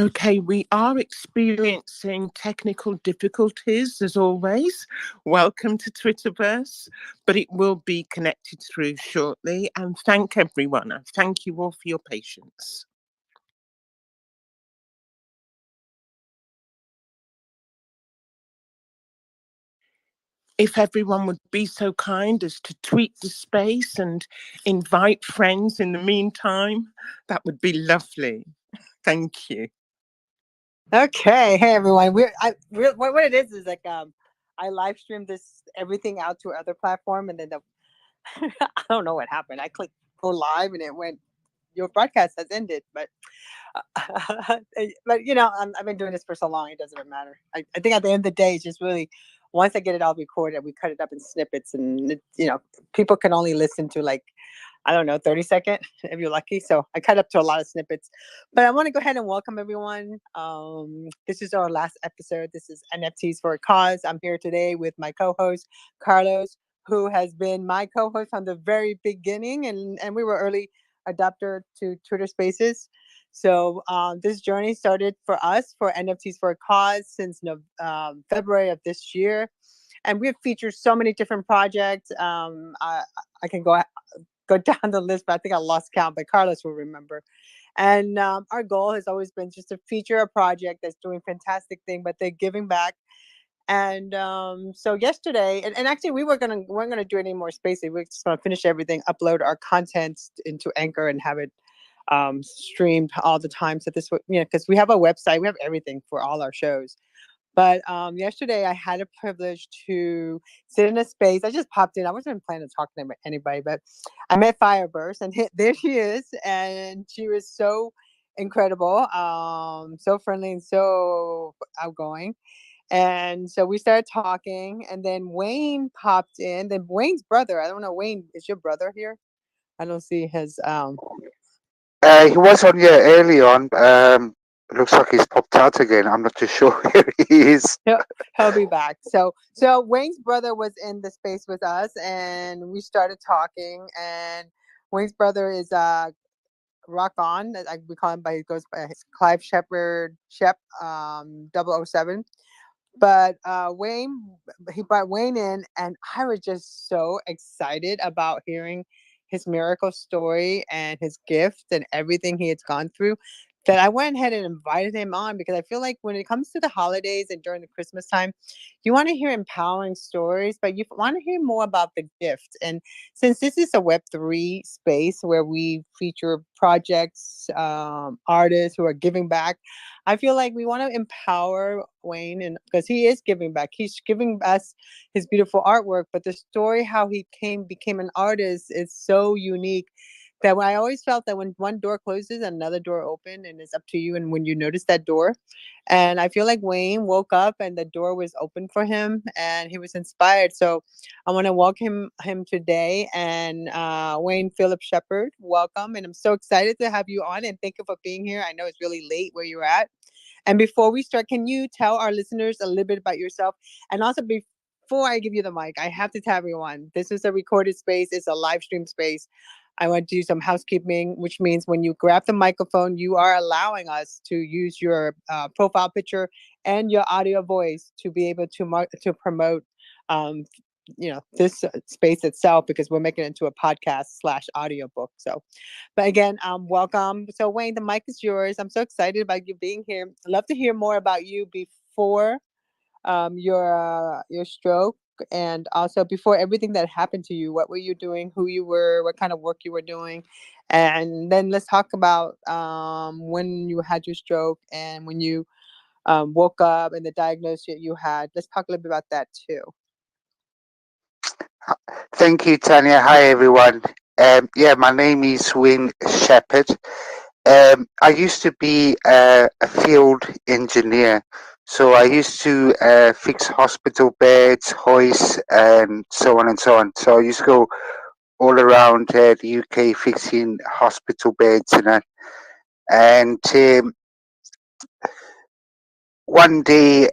Okay, we are experiencing technical difficulties as always. Welcome to Twitterverse, but it will be connected through shortly. And thank everyone. And thank you all for your patience. If everyone would be so kind as to tweet the space and invite friends in the meantime, that would be lovely. Thank you. Okay, hey everyone. What it is like I live stream this everything out to other platform, and then I don't know what happened. I clicked go live, and it went your broadcast has ended. But I've been doing this for so long, it doesn't matter. I think at the end of the day, it's just really once I get it all recorded, we cut it up in snippets, and people can only listen to like I don't know 30-second if you're lucky. So I cut up to a lot of snippets, but I want to go ahead and welcome everyone. This is our last episode. This is NFTs for a Cause. I'm here today with my co-host Carlos, who has been my co-host from the very beginning, and we were early adopter to Twitter Spaces. So this journey started for us for NFTs for a Cause since February of this year, and we've featured so many different projects. I can go down the list, but I think I lost count. But Carlos will remember. And our goal has always been just to feature a project that's doing fantastic thing, but they're giving back. And so yesterday, and actually weren't gonna do any more spacing. We're just gonna finish everything, upload our content into Anchor, and have it streamed all the time. So this would, because we have a website, we have everything for all our shows. But yesterday I had a privilege to sit in a space. I just popped in. I wasn't even planning to talk to anybody, but I met Fireburst, and there she is, and she was so incredible, so friendly and so outgoing. And so we started talking, and then Wayne popped in. Then Wayne's brother. I don't know, Wayne, is your brother here? I don't see his. He was on here early on. It looks like he's popped out again. I'm not too sure where he is. He'll be back. So Wayne's brother was in the space with us, and we started talking. And Wayne's brother is Rock On. We call him goes by Clive Shepard Shep 007. But he brought Wayne in, and I was just so excited about hearing his miracle story and his gift and everything he has gone through, that I went ahead and invited him on, because I feel like when it comes to the holidays and during the Christmas time, you want to hear empowering stories, but you want to hear more about the gift. And since this is a Web3 space where we feature projects, artists who are giving back, I feel like we want to empower Wayne, and because he is giving back, he's giving us his beautiful artwork, but the story how he became an artist is so unique, that I always felt that when one door closes, another door open, and it's up to you. And when you notice that door, and I feel like Wayne woke up and the door was open for him, and he was inspired. So I want to welcome him today, and Wayne Philip Shepard, welcome, and I'm so excited to have you on, and thank you for being here. I know it's really late where you're at. And before we start, can you tell our listeners a little bit about yourself? And also, before I give you the mic, I have to tell everyone, this is a recorded space. It's a live stream space. I want to do some housekeeping, which means when you grab the microphone, you are allowing us to use your profile picture and your audio voice to be able to promote this space itself, because we're making it into a podcast/audio book. So, but again, welcome. So Wayne, the mic is yours. I'm so excited about you being here. I'd love to hear more about you before your stroke, and also before everything that happened to you. What were you doing? Who you were? What kind of work you were doing? And then let's talk about when you had your stroke, and when you woke up, and the diagnosis you had. Let's talk a little bit about that too. Thank you, Tanya. Hi, everyone. My name is Wayne Shepherd. I used to be a field engineer. So I used to fix hospital beds, hoists, and so on and so on. So I used to go all around the UK fixing hospital beds and that. And one day,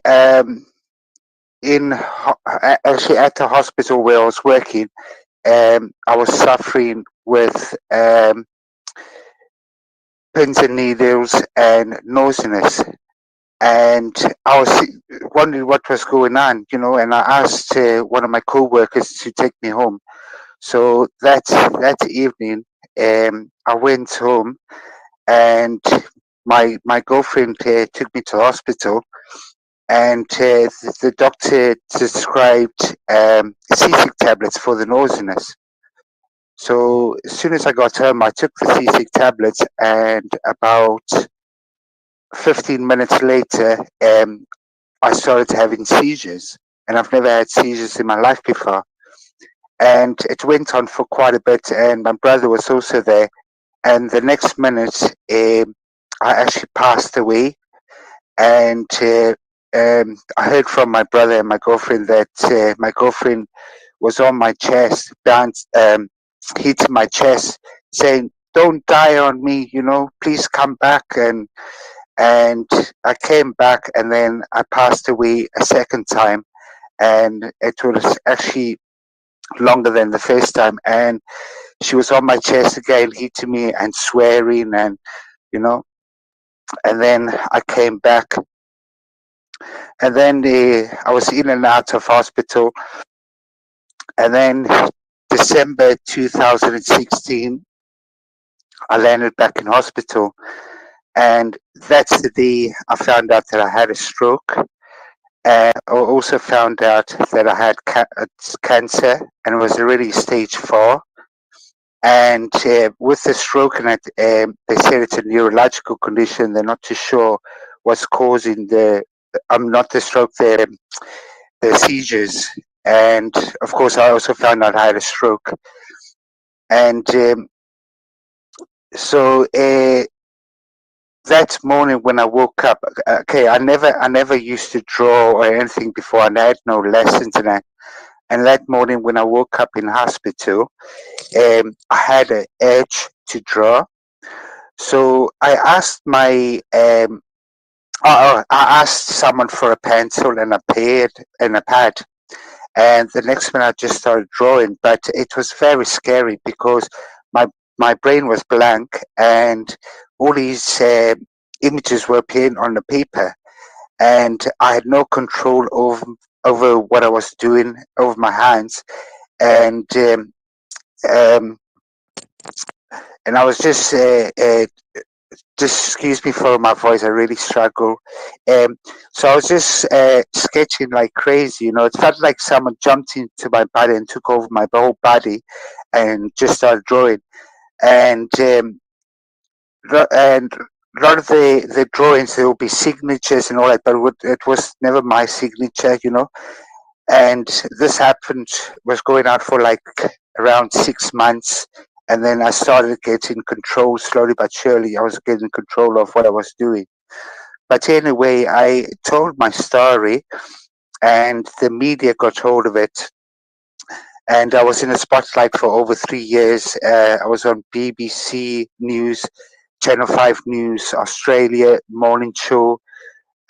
actually at the hospital where I was working, I was suffering with pins and needles and nosiness. And I was wondering what was going on, and I asked one of my co-workers to take me home. So that evening, I went home, and my girlfriend took me to the hospital, and the doctor prescribed seasick tablets for the nosiness. So as soon as I got home, I took the seasick tablets, and about 15 minutes later, I started having seizures, and I've never had seizures in my life before. And it went on for quite a bit, and my brother was also there. And the next minute, I actually passed away. And I heard from my brother and my girlfriend that my girlfriend was on my chest, hitting my chest, saying, "Don't die on me, please come back." And I came back, and then I passed away a second time, and it was actually longer than the first time. And she was on my chest again, hitting me and swearing, and you know. And then I came back, and then I was in and out of hospital, and then December 2016, I landed back in hospital, and that's the day I found out that I had a stroke. I also found out that I had cancer, and it was already stage 4. And with the stroke, and they said it's a neurological condition. They're not too sure what's causing not the stroke, the seizures. And of course, I also found out I had a stroke. And so that morning when I woke up, okay, I never used to draw or anything before, and I had no lessons in that. And that morning when I woke up in hospital, I had an urge to draw. So I asked I asked someone for a pencil and a pad, and the next minute I just started drawing. But it was very scary because my brain was blank, and all these images were appearing on the paper, and I had no control over what I was doing over my hands, and um, I was just excuse me for my voice. I really struggle. So I was just sketching like crazy. It felt like someone jumped into my body and took over my whole body, and just started drawing. And and a lot of the drawings, there will be signatures and all that, but it was never my signature. And this was going on for like around 6 months. And then I started getting control slowly but surely. I was getting control of what I was doing. But anyway, I told my story, and the media got hold of it. And I was in the spotlight for over 3 years. I was on BBC News, Channel 5 News, Australia, Morning Show.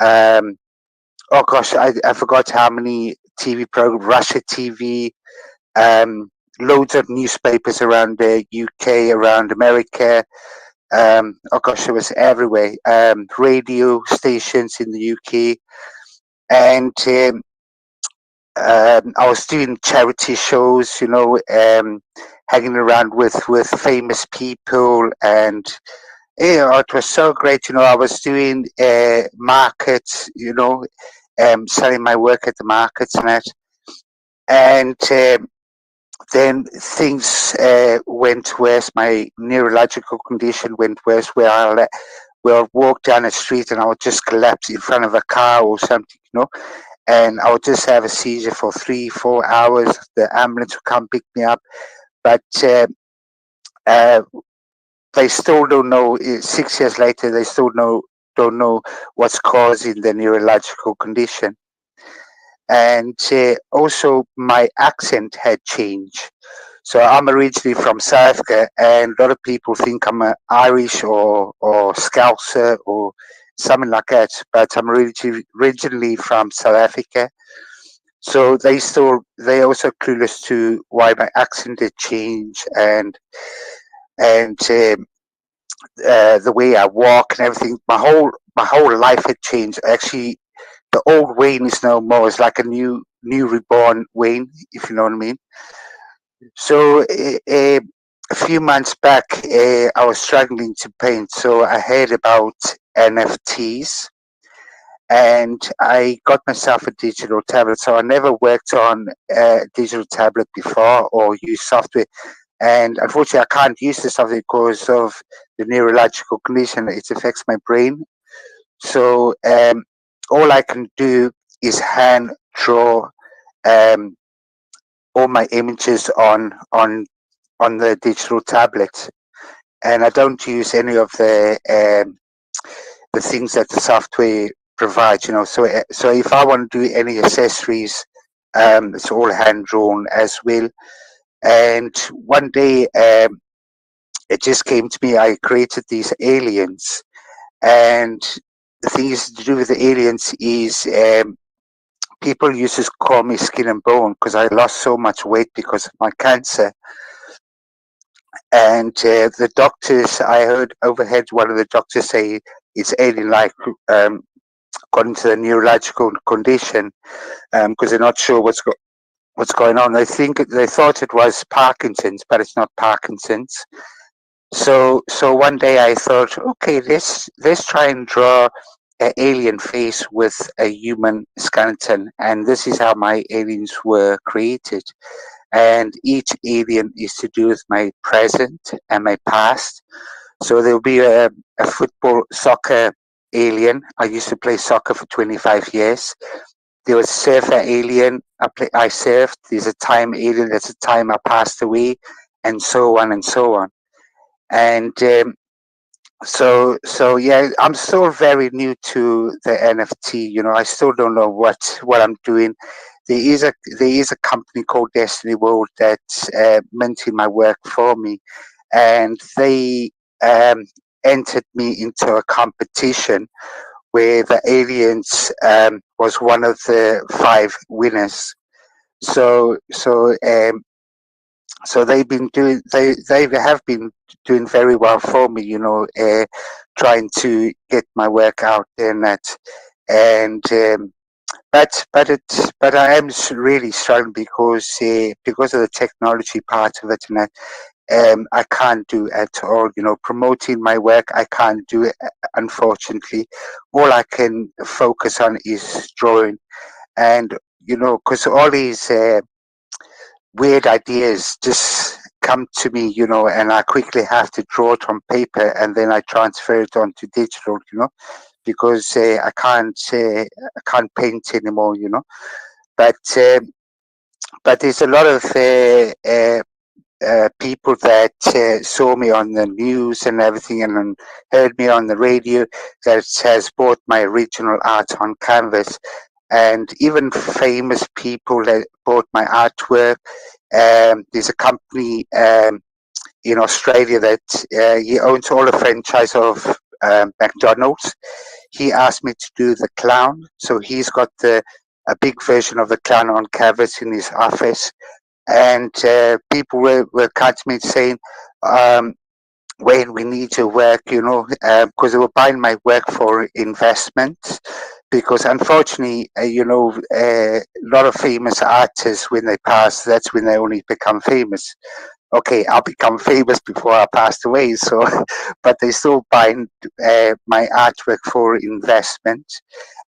Oh gosh, I forgot how many TV programs, Russia TV, loads of newspapers around the UK, around America. Oh gosh, it was everywhere. Radio stations in the UK, and I was doing charity shows, hanging around with famous people, and it was so great. I was doing markets, selling my work at the markets and that, and then things went worse. My neurological condition went worse, where I'll walk down the street and I would just collapse in front of a car or something, and I would just have a seizure for 3-4 hours. The ambulance would come pick me up, but they still don't know. 6 years later, they still don't know what's causing the neurological condition. And also, my accent had changed. So I'm originally from South Africa, and a lot of people think I'm Irish or Scouser or something like that. But I'm originally from South Africa. So they also clueless to why my accent had changed, and the way I walk and everything. My whole life had changed. Actually, the old Wayne is no more. It's like a new reborn Wayne, if you know what I mean. So a few months back, I was struggling to paint. So I heard about NFTs, and I got myself a digital tablet. So I never worked on a digital tablet before or used software. And unfortunately, I can't use the software because of the neurological condition. It affects my brain. So all I can do is hand draw um, all my images on the digital tablet, and I don't use any of the things that the software provides. So if I want to do any accessories, it's all hand drawn as well. And one day, it just came to me. I created these aliens, and the thing is to do with the aliens is people used to call me skin and bone because I lost so much weight because of my cancer. And the doctors, I overheard one of the doctors say it's alien-like, according to the neurological condition, because they're not sure what's going on. They thought it was Parkinson's, but it's not Parkinson's. So one day I thought, okay, let's try and draw an alien face with a human skeleton, and this is how my aliens were created. And each alien is to do with my present and my past. So there'll be a football soccer alien. I used to play soccer for 25 years. There was surfer alien. I surfed. There's a time alien. There's a time I passed away, and so on and so on. And so yeah, I'm still very new to the NFT. I still don't know what I'm doing. There is a company called Destiny World that's minting my work for me, and they um, entered me into a competition where the aliens was one of the 5 winners. So they have been doing very well for me, trying to get my work out there and that. And but I am really struggling because of the technology part of it, and that I can't do at all. Promoting my work, I can't do it, unfortunately. All I can focus on is drawing, and because all these weird ideas just come to me, and I quickly have to draw it on paper and then I transfer it onto digital, because I can't paint anymore, But but there's a lot of people that saw me on the news and everything, and heard me on the radio, that has bought my original art on canvas, and even famous people that bought my artwork. There's a company in Australia that he owns all the franchise of McDonald's. He asked me to do the clown, so he's got a big version of the clown on canvas in his office, and people were coming to me saying, Wayne, we need your work, because they were buying my work for investment. Because unfortunately, a lot of famous artists, when they pass, that's when they only become famous. Okay, I'll become famous before I passed away, so but they still buying my artwork for investment.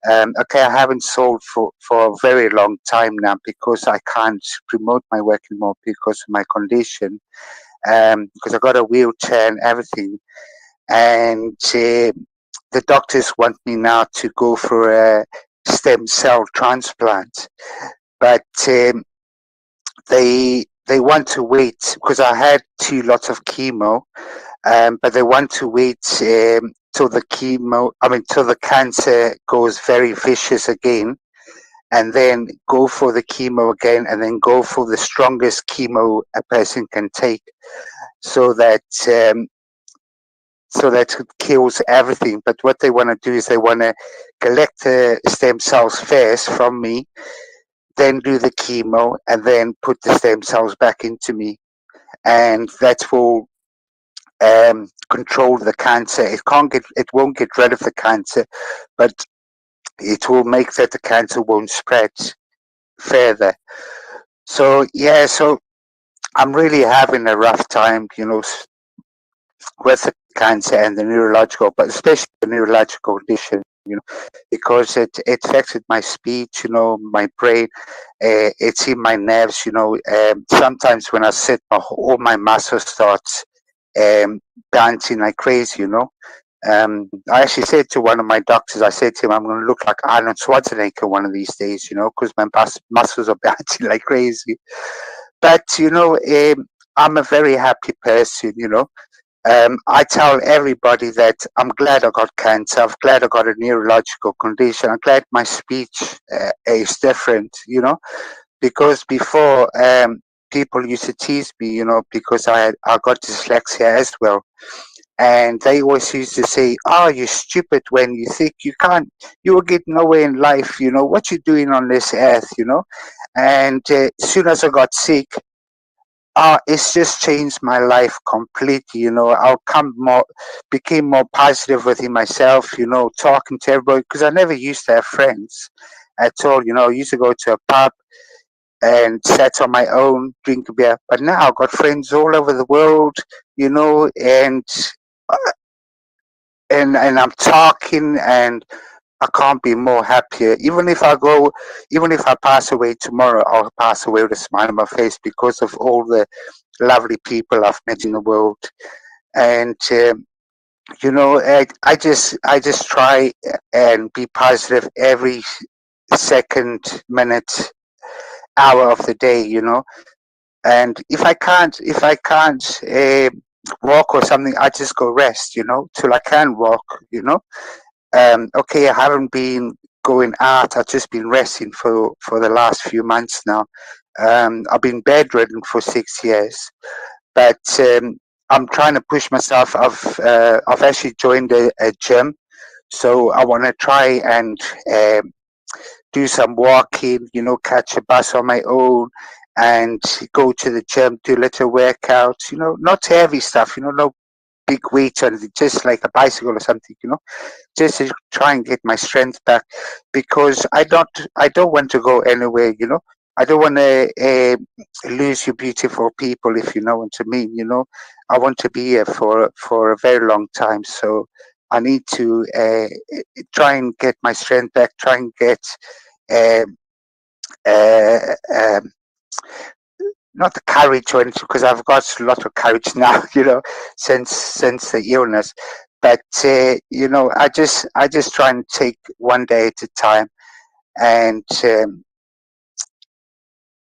Okay, I haven't sold for a very long time now because I can't promote my work anymore because of my condition. Because I got a wheelchair and everything, and the doctors want me now to go for a stem cell transplant, but they want to wait because I had 2 lots of chemo, but they want to wait till till the cancer goes very vicious again, and then go for the chemo again, and then go for the strongest chemo a person can take, so that it kills everything. But what they want to do is they want to collect the stem cells first from me, then do the chemo, and then put the stem cells back into me. And that's for control the cancer. It won't get rid of the cancer, but it will make that the cancer won't spread further. So yeah, so I'm really having a rough time, with the cancer and the neurological, but especially the neurological condition, because it affected my speech, my brain. It's in my nerves, sometimes when I sit, all my muscles starts dancing like crazy, I actually said to one of my doctors, I said to him, I'm going to look like Arnold Schwarzenegger one of these days, because my muscles are dancing like crazy. But, I'm a very happy person, I tell everybody that I'm glad I got cancer. I'm glad I got a neurological condition. I'm glad my speech is different, because before people used to tease me, because I got dyslexia as well. And they always used to say, "Oh, you're stupid when you think you will get nowhere in life. What you doing on this earth, And as soon as I got sick, it's just changed my life completely. Became more positive within myself. Talking to everybody because I never used to have friends at all. I used to go to a pub and sat on my own, drink a beer. But now I've got friends all over the world. And and I'm talking and I can't be more happier. Even if I pass away tomorrow, I'll pass away with a smile on my face because of all the lovely people I've met in the world. And I just try and be positive every second, minute, hour of the day. And if I can't walk or something, I just go rest. Till I can walk. Okay, I haven't been going out. I've just been resting for the last few months now. I've been bedridden for 6 years, but I'm trying to push myself. I've actually joined a gym, so I want to try and do some walking. Catch a bus on my own and go to the gym, do little workouts. Not heavy stuff. No big weights or anything, just like a bicycle or something. Just to try and get my strength back because I don't want to go anywhere. I don't want to lose you beautiful people, if you know what I mean. I want to be here for a very long time, so I need to try and get my strength back, try and get um, uh, um, not the courage or anything, because I've got a lot of courage now, since the illness. But I just try and take one day at a time, and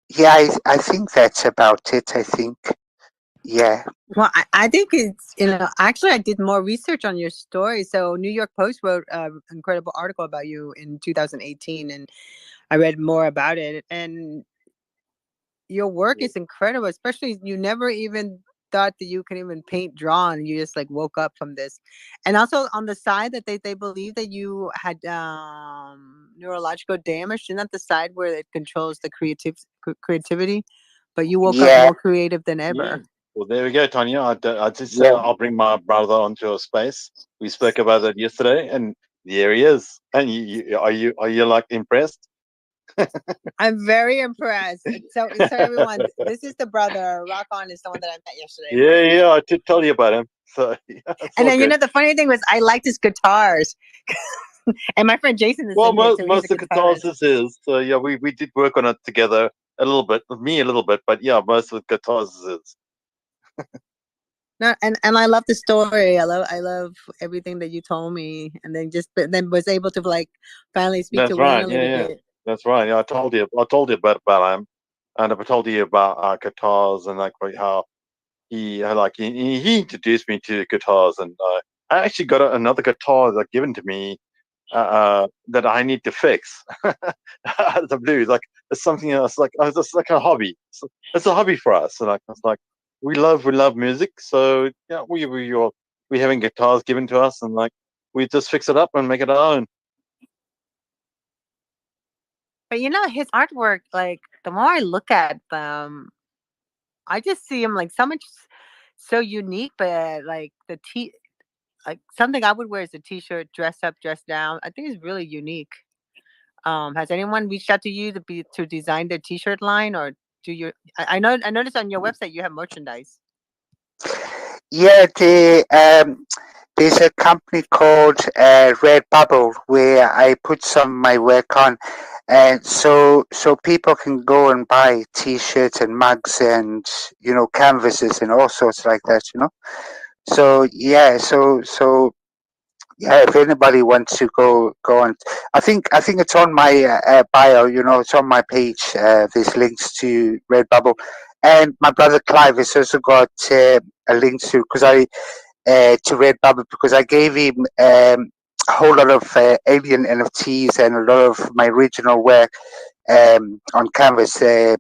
yeah, I think that's about it. I think, yeah, Well, I think it's, actually, I did more research on your story. So, New York Post wrote an incredible article about you in 2018, and I read more about it. And your work is incredible, especially you never even thought that you can even paint, draw, and you just like woke up from this. And also on the side that they believe that you had neurological damage, isn't that the side where it controls the creativity? But you woke up yeah, more creative than Yeah. ever. Well, there we go, Tanya. I just said yeah, I'll bring my brother onto a space. We spoke about that yesterday, and there he is. And are you like impressed? I'm very impressed. So everyone, this is the brother. Rock On is the one that I met yesterday. Yeah, I did tell you about him. So yeah, it's And all then good. the funny thing was I liked his guitars. And my friend Jason is Well, in here most too. He's a most of the guitars guitarist. is his. So yeah, we did work on it together a little bit. With me a little bit, but yeah, most of the guitars is his. No, and I love the story. I love everything that you told me, and then was able to like finally speak to That's Wayne right. a Yeah, little yeah. bit. That's right. Yeah, I told you about him, and I told you about guitars and like how he introduced me to guitars, and I actually got another guitar that given to me that I need to fix. Out of the blue, like it's something else. Like it's like a hobby. It's a hobby for us. And like it's like we love music, so yeah, we having guitars given to us, and like we just fix it up and make it our own. But his artwork, like the more I look at them, I just see him like so unique, but like like something I would wear is a t-shirt, dress up, dress down. I think it's really unique. Has anyone reached out to you to design their t-shirt line, or do you? I noticed on your website you have merchandise. Yeah, there's a company called Redbubble where I put some of my work on, and so people can go and buy T-shirts and mugs and canvases and all sorts like that. So yeah, so yeah, if anybody wants to go on, I think it's on my bio. It's on my page. There's links to Redbubble, and my brother Clive has also got a link to Redbubble because I gave him a whole lot of alien NFTs and a lot of my original work on canvas to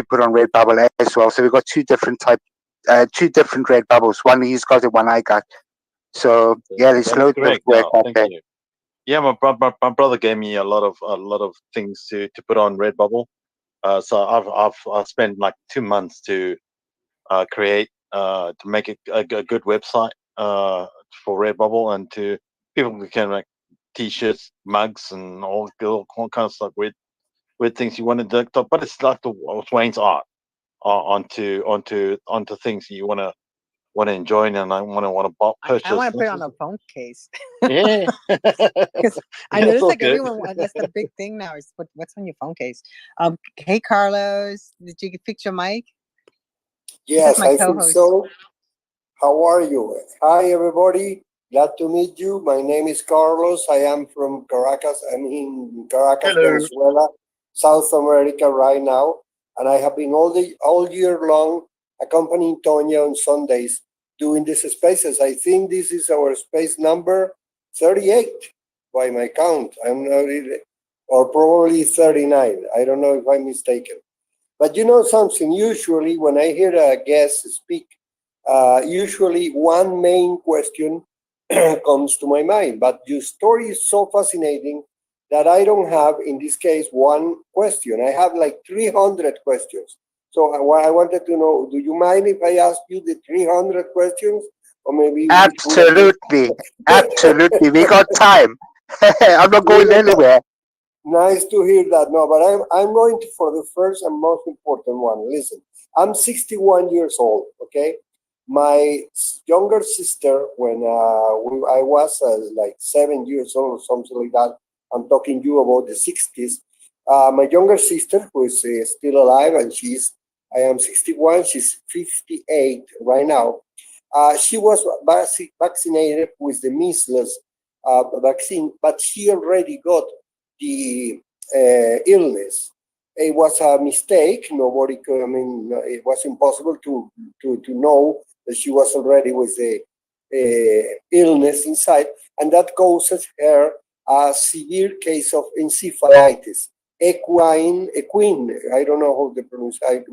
put on Redbubble as well. So we've got two different Redbubbles. One he's got and one I got. So yeah, there's That's loads of correct. work Yeah, out thank there. you. Yeah, my brother gave me a lot of things to put on Redbubble. So I've spent like 2 months to create to make a good website for Redbubble, and to people can make t-shirts, mugs, and all kind of stuff with things you want to do. But it's like the Wayne's art onto things you want to enjoy and I want to I purchase. want to put it on a phone case. Yeah, Because I yeah, it's noticed all like good. everyone that's the big thing now is what's on your phone case. Hey Carlos, did you fix your mic? This is Yes, my I think co-host. so. How are you? Hi, everybody. Glad to meet you. My name is Carlos. I am from Caracas. I'm in Caracas, Hello. Venezuela, South America right now. And I have been all year long accompanying Tonya on Sundays doing these spaces. I think this is our space number 38 by my count. I'm not really, or probably 39. I don't know if I'm mistaken. But you know something, usually when I hear a guest speak, usually one main question comes to my mind. But your story is so fascinating that I don't have, in this case, one question. I have like 300 questions. So I wanted to know, do you mind if I ask you the 300 questions? Or maybe we could Absolutely, absolutely. We got time. I'm not going anywhere. Nice to hear that. No, but I'm going to for the first and most important one. Listen, I'm 61 years old. Okay, my younger sister, when I was like 7 years old or something like that. I'm talking you about the 60s. My younger sister, who is still alive, and I am 61. She's 58 right now. She was vaccinated with the measles vaccine, but she already got the illness. It was a mistake. Nobody could, I mean, it was impossible to know that she was already with the illness inside, and that causes her a severe case of encephalitis. Equine, I don't know how to pronounce it,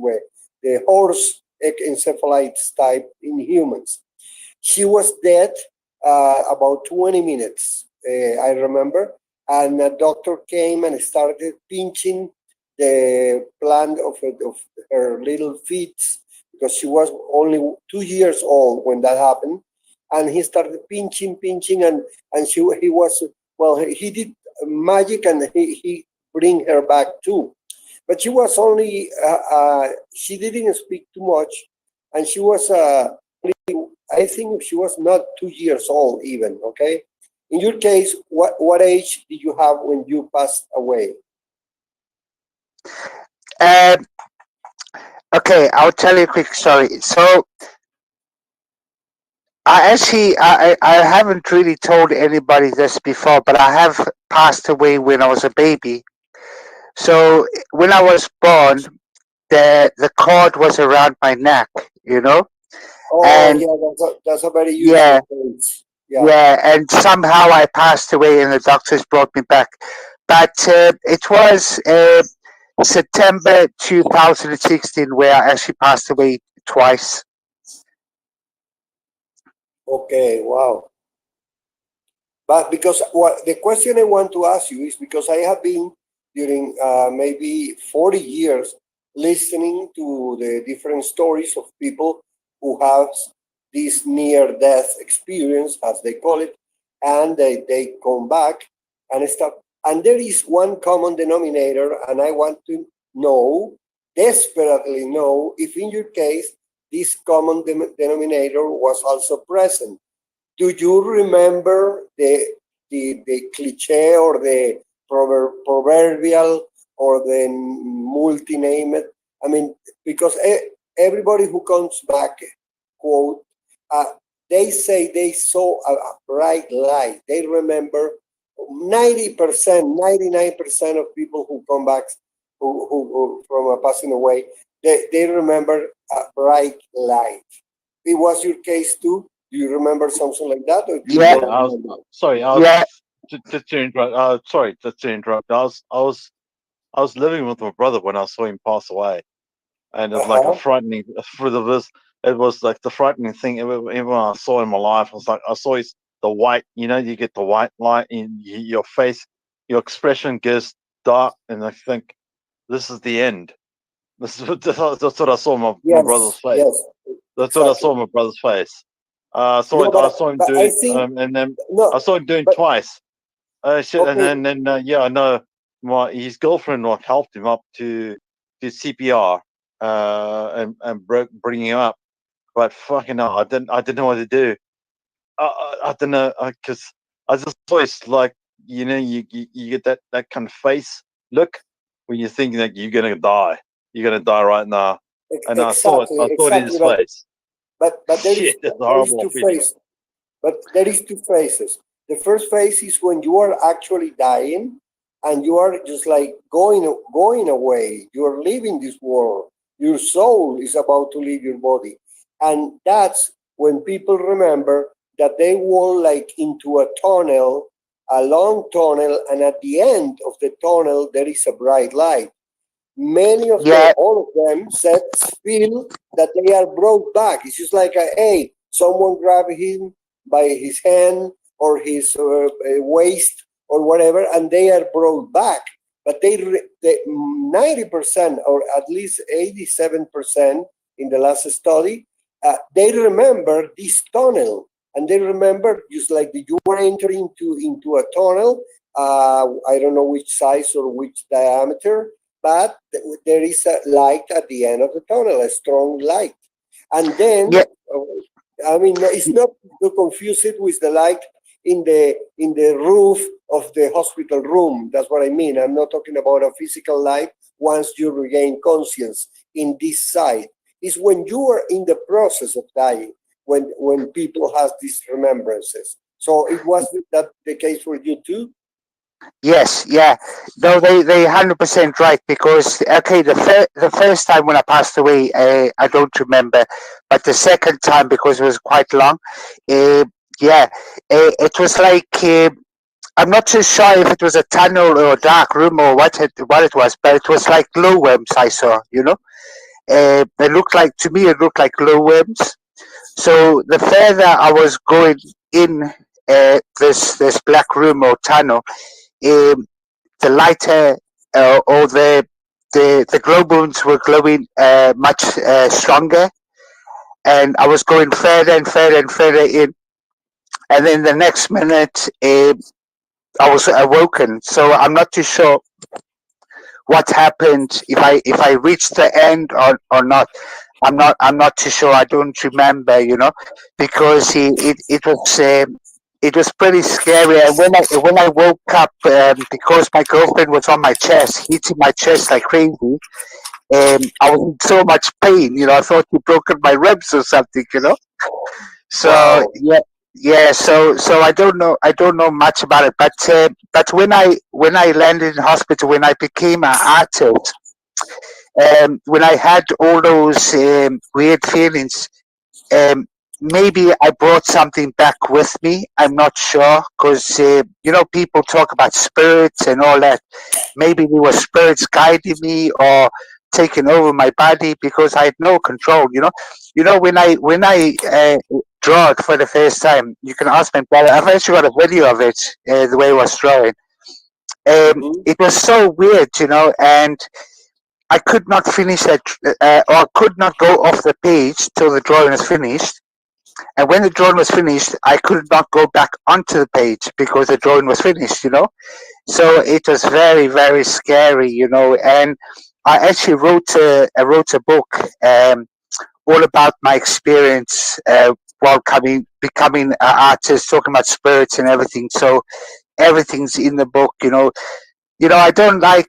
the horse encephalitis type in humans. She was dead about 20 minutes, I remember. And a doctor came and started pinching the plant of her little feet because she was only 2 years old when that happened. And he started pinching, and he was, well, he did magic, and he bring her back too. But she was only, she didn't speak too much, and she was I think she was not 2 years old even, okay? In your case, what age did you have when you passed away? Um, okay, I'll tell you a quick story. So I haven't really told anybody this before, but I have passed away when I was a baby. So when I was born, the cord was around my neck, Oh, and yeah, that's a very yeah, usual case. Yeah. yeah, and somehow I passed away, and the doctors brought me back. But it was September 2016 where I actually passed away twice. Okay, wow. But because what the question I want to ask you is because I have been during maybe 40 years listening to the different stories of people who has this near-death experience, as they call it, and they come back and stuff. And there is one common denominator, and I want to know, desperately know, if in your case, this common denominator was also present. Do you remember the cliche or the proverbial or the multi-named? I mean, because everybody who comes back, quote, they say they saw a bright light. They remember 90%, 99% of people who come back who from passing away, they remember a bright light. It was your case too? Do you remember something like that? Or you Yeah, Yeah, I was sorry. yeah, Just to interrupt. Sorry, just to interrupt. I was living with my brother when I saw him pass away, and it's like a Uh-huh. frightening for the this. It was like the frightening thing ever I saw in my life. I was like, I saw the white. You know, you get the white light in your face. Your expression gets dark, and I think this is the end. That's what I saw in my brother's Yes, face. yes, That's what I saw exactly. in my brother's face. No, I saw him but I doing, think and then I no, saw him doing but twice. Shit, and okay, then yeah, I know his girlfriend like helped him up to CPR, and bring him up. But fucking hell, I didn't know what to do. I don't know, because I just always like, you know, you get that kind of face look when you think that you're gonna die right now, and exactly, I saw it in exactly. his face. But Shit, that's a there is horrible two feeling. phases. But there is two phases. The first phase is when you are actually dying, and you are just like going away. You are leaving this world. Your soul is about to leave your body, and that's when people remember that they walk like into a tunnel, a long tunnel, and at the end of the tunnel there is a bright light. Many of them, yeah, all of them, said feel that they are brought back. It's just like, hey, someone grabbed him by his hand or his waist or whatever, and they are brought back. But they 90% or at least 87% in the last study, they remember this tunnel. And they remember just like you were entering into a tunnel. I don't know which size or which diameter, but there is a light at the end of the tunnel, a strong light. And then, yeah, I mean, it's not to confuse it with the light in the roof of the hospital room. That's what I mean. I'm not talking about a physical light once you regain conscience in this side. It's when you are in the process of dying, when people have these remembrances. So it was that the case for you too? yes, yeah. No, they 100% right, because okay, the first time when I passed away, I don't remember, but the second time, because it was quite long, uh, yeah, it was like, I'm not too sure if it was a tunnel or a dark room or what it was, but it was like glowworms I saw. You know, it looked like, to me it looked like glowworms. So the further I was going in this black room or tunnel, um, the lighter, or the glowworms were glowing much stronger, and I was going further and further and further in, and then the next minute, I was awoken. So I'm not too sure what happened, if I reached the end or not. I'm not too sure. I don't remember, because it was pretty scary. And when I woke up, because my girlfriend was on my chest, hitting my chest like crazy, I was in so much pain. I thought she broken my ribs or something. So Wow. yeah, yeah. So I don't know much about it. But when I landed in hospital, when I became an artist, when I had all those weird feelings, um, maybe I brought something back with me. I'm not sure, because people talk about spirits and all that. Maybe there were spirits guiding me or taking over my body, because I had no control. When I draw it for the first time, you can ask my brother. I've actually got a video of it, the way I was drawing. Mhm. It was so weird, and I could not finish that, or could not go off the page till the drawing was finished. And when the drawing was finished, I could not go back onto the page because the drawing was finished, So it was very, very scary, And I actually wrote a book all about my experience while becoming an artist, talking about spirits and everything. So everything's in the book, I don't like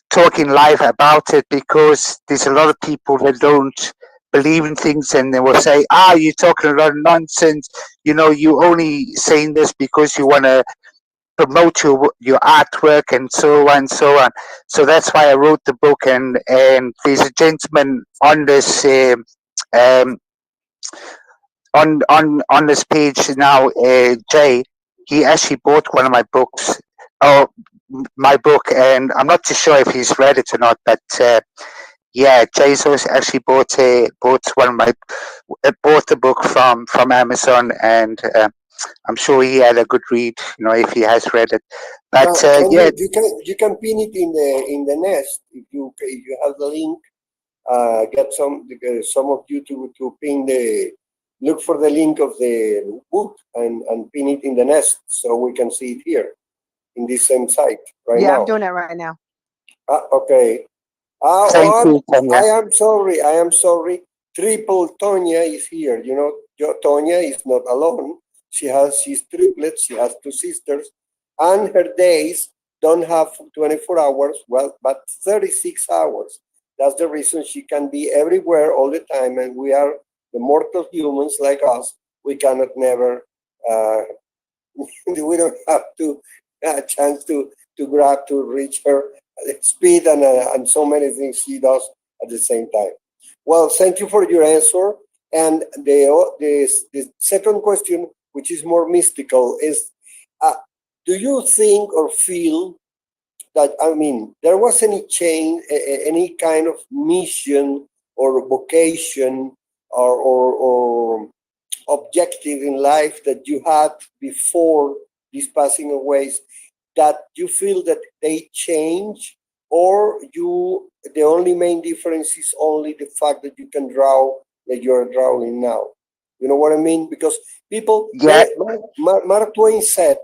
talking live about it because there's a lot of people that don't believe in things and they will say, you're talking a lot of nonsense. You only saying this because you want to promote your artwork and so on and so on. So that's why I wrote the book. And there's a gentleman on this um, on this page now, Jay. He actually bought one of my books. Oh, my book, and I'm not too sure if he's read it or not. But yeah, Jay's actually bought one of my bought the book from Amazon, and I'm sure he had a good read, if he has read it. But yeah, you can pin it in the nest if you have the link. Get some of you to pin the look for the link of the book and pin it in the nest so we can see it here in this same site right Yeah, now. I'm doing it right now. Okay. thank you, I Tanya. am sorry. I am sorry. Triple Tonya is here. Tonya is not alone. She's triplets. She has two sisters, and her days don't have 24 hours. Well, but 36 hours. That's the reason she can be everywhere all the time. And we are the mortal humans like us. We cannot never. We don't have to a chance to grab to reach her speed and so many things she does at the same time. Well, thank you for your answer. And the second question, which is more mystical, is do you think or feel that, there was any change, any kind of mission or vocation or objective in life that you had before these passing aways, that you feel that they change, or the only main difference is only the fact that you can draw that you're drawing now? You know what I mean? Because people, Yeah, Mark Twain said,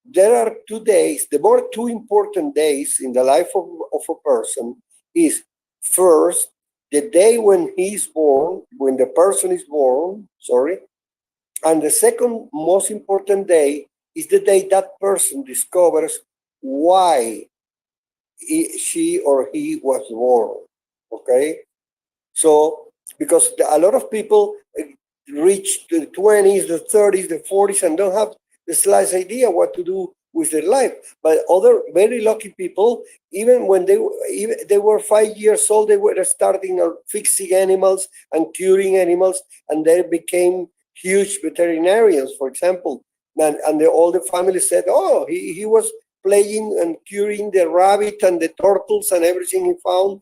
there are 2 days, the more two important days in the life of a person is first, the day when he's born, when the person is born, and the second most important day is the day that person discovers why she or he was born. Okay? So, because a lot of people reach the 20s, the 30s, the 40s, and don't have the slightest idea what to do with their life. But other very lucky people, even when they were 5 years old, they were starting fixing animals and curing animals, and they became huge veterinarians, for example. And all the family said, oh, he was playing and curing the rabbit and the turtles and everything he found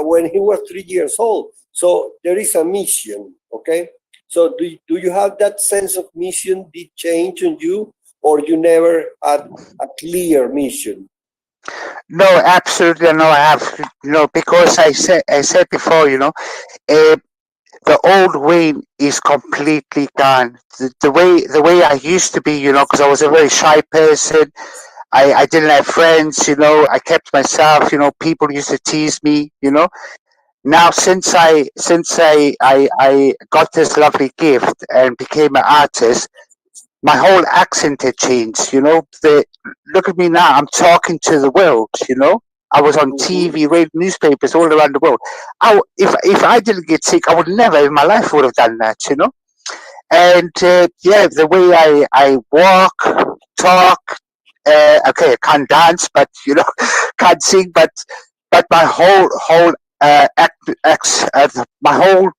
when he was 3 years old. So there is a mission, okay? So do you have that sense of mission? Did change on you, or you never had a clear mission? no, absolutely no. I have, because I said before, the old Wayne is completely gone. The way I used to be, because I was a very shy person. I didn't have friends, I kept myself, people used to tease me, Now since I got this lovely gift and became an artist, my whole accent had changed, look at me now, I'm talking to the world, I was on Mm-hmm. TV, radio, newspapers all around the world. If I didn't get sick, I would never in my life would have done that. And yeah, the way I walk, talk, okay, I can't dance, but can't sing, but my whole my whole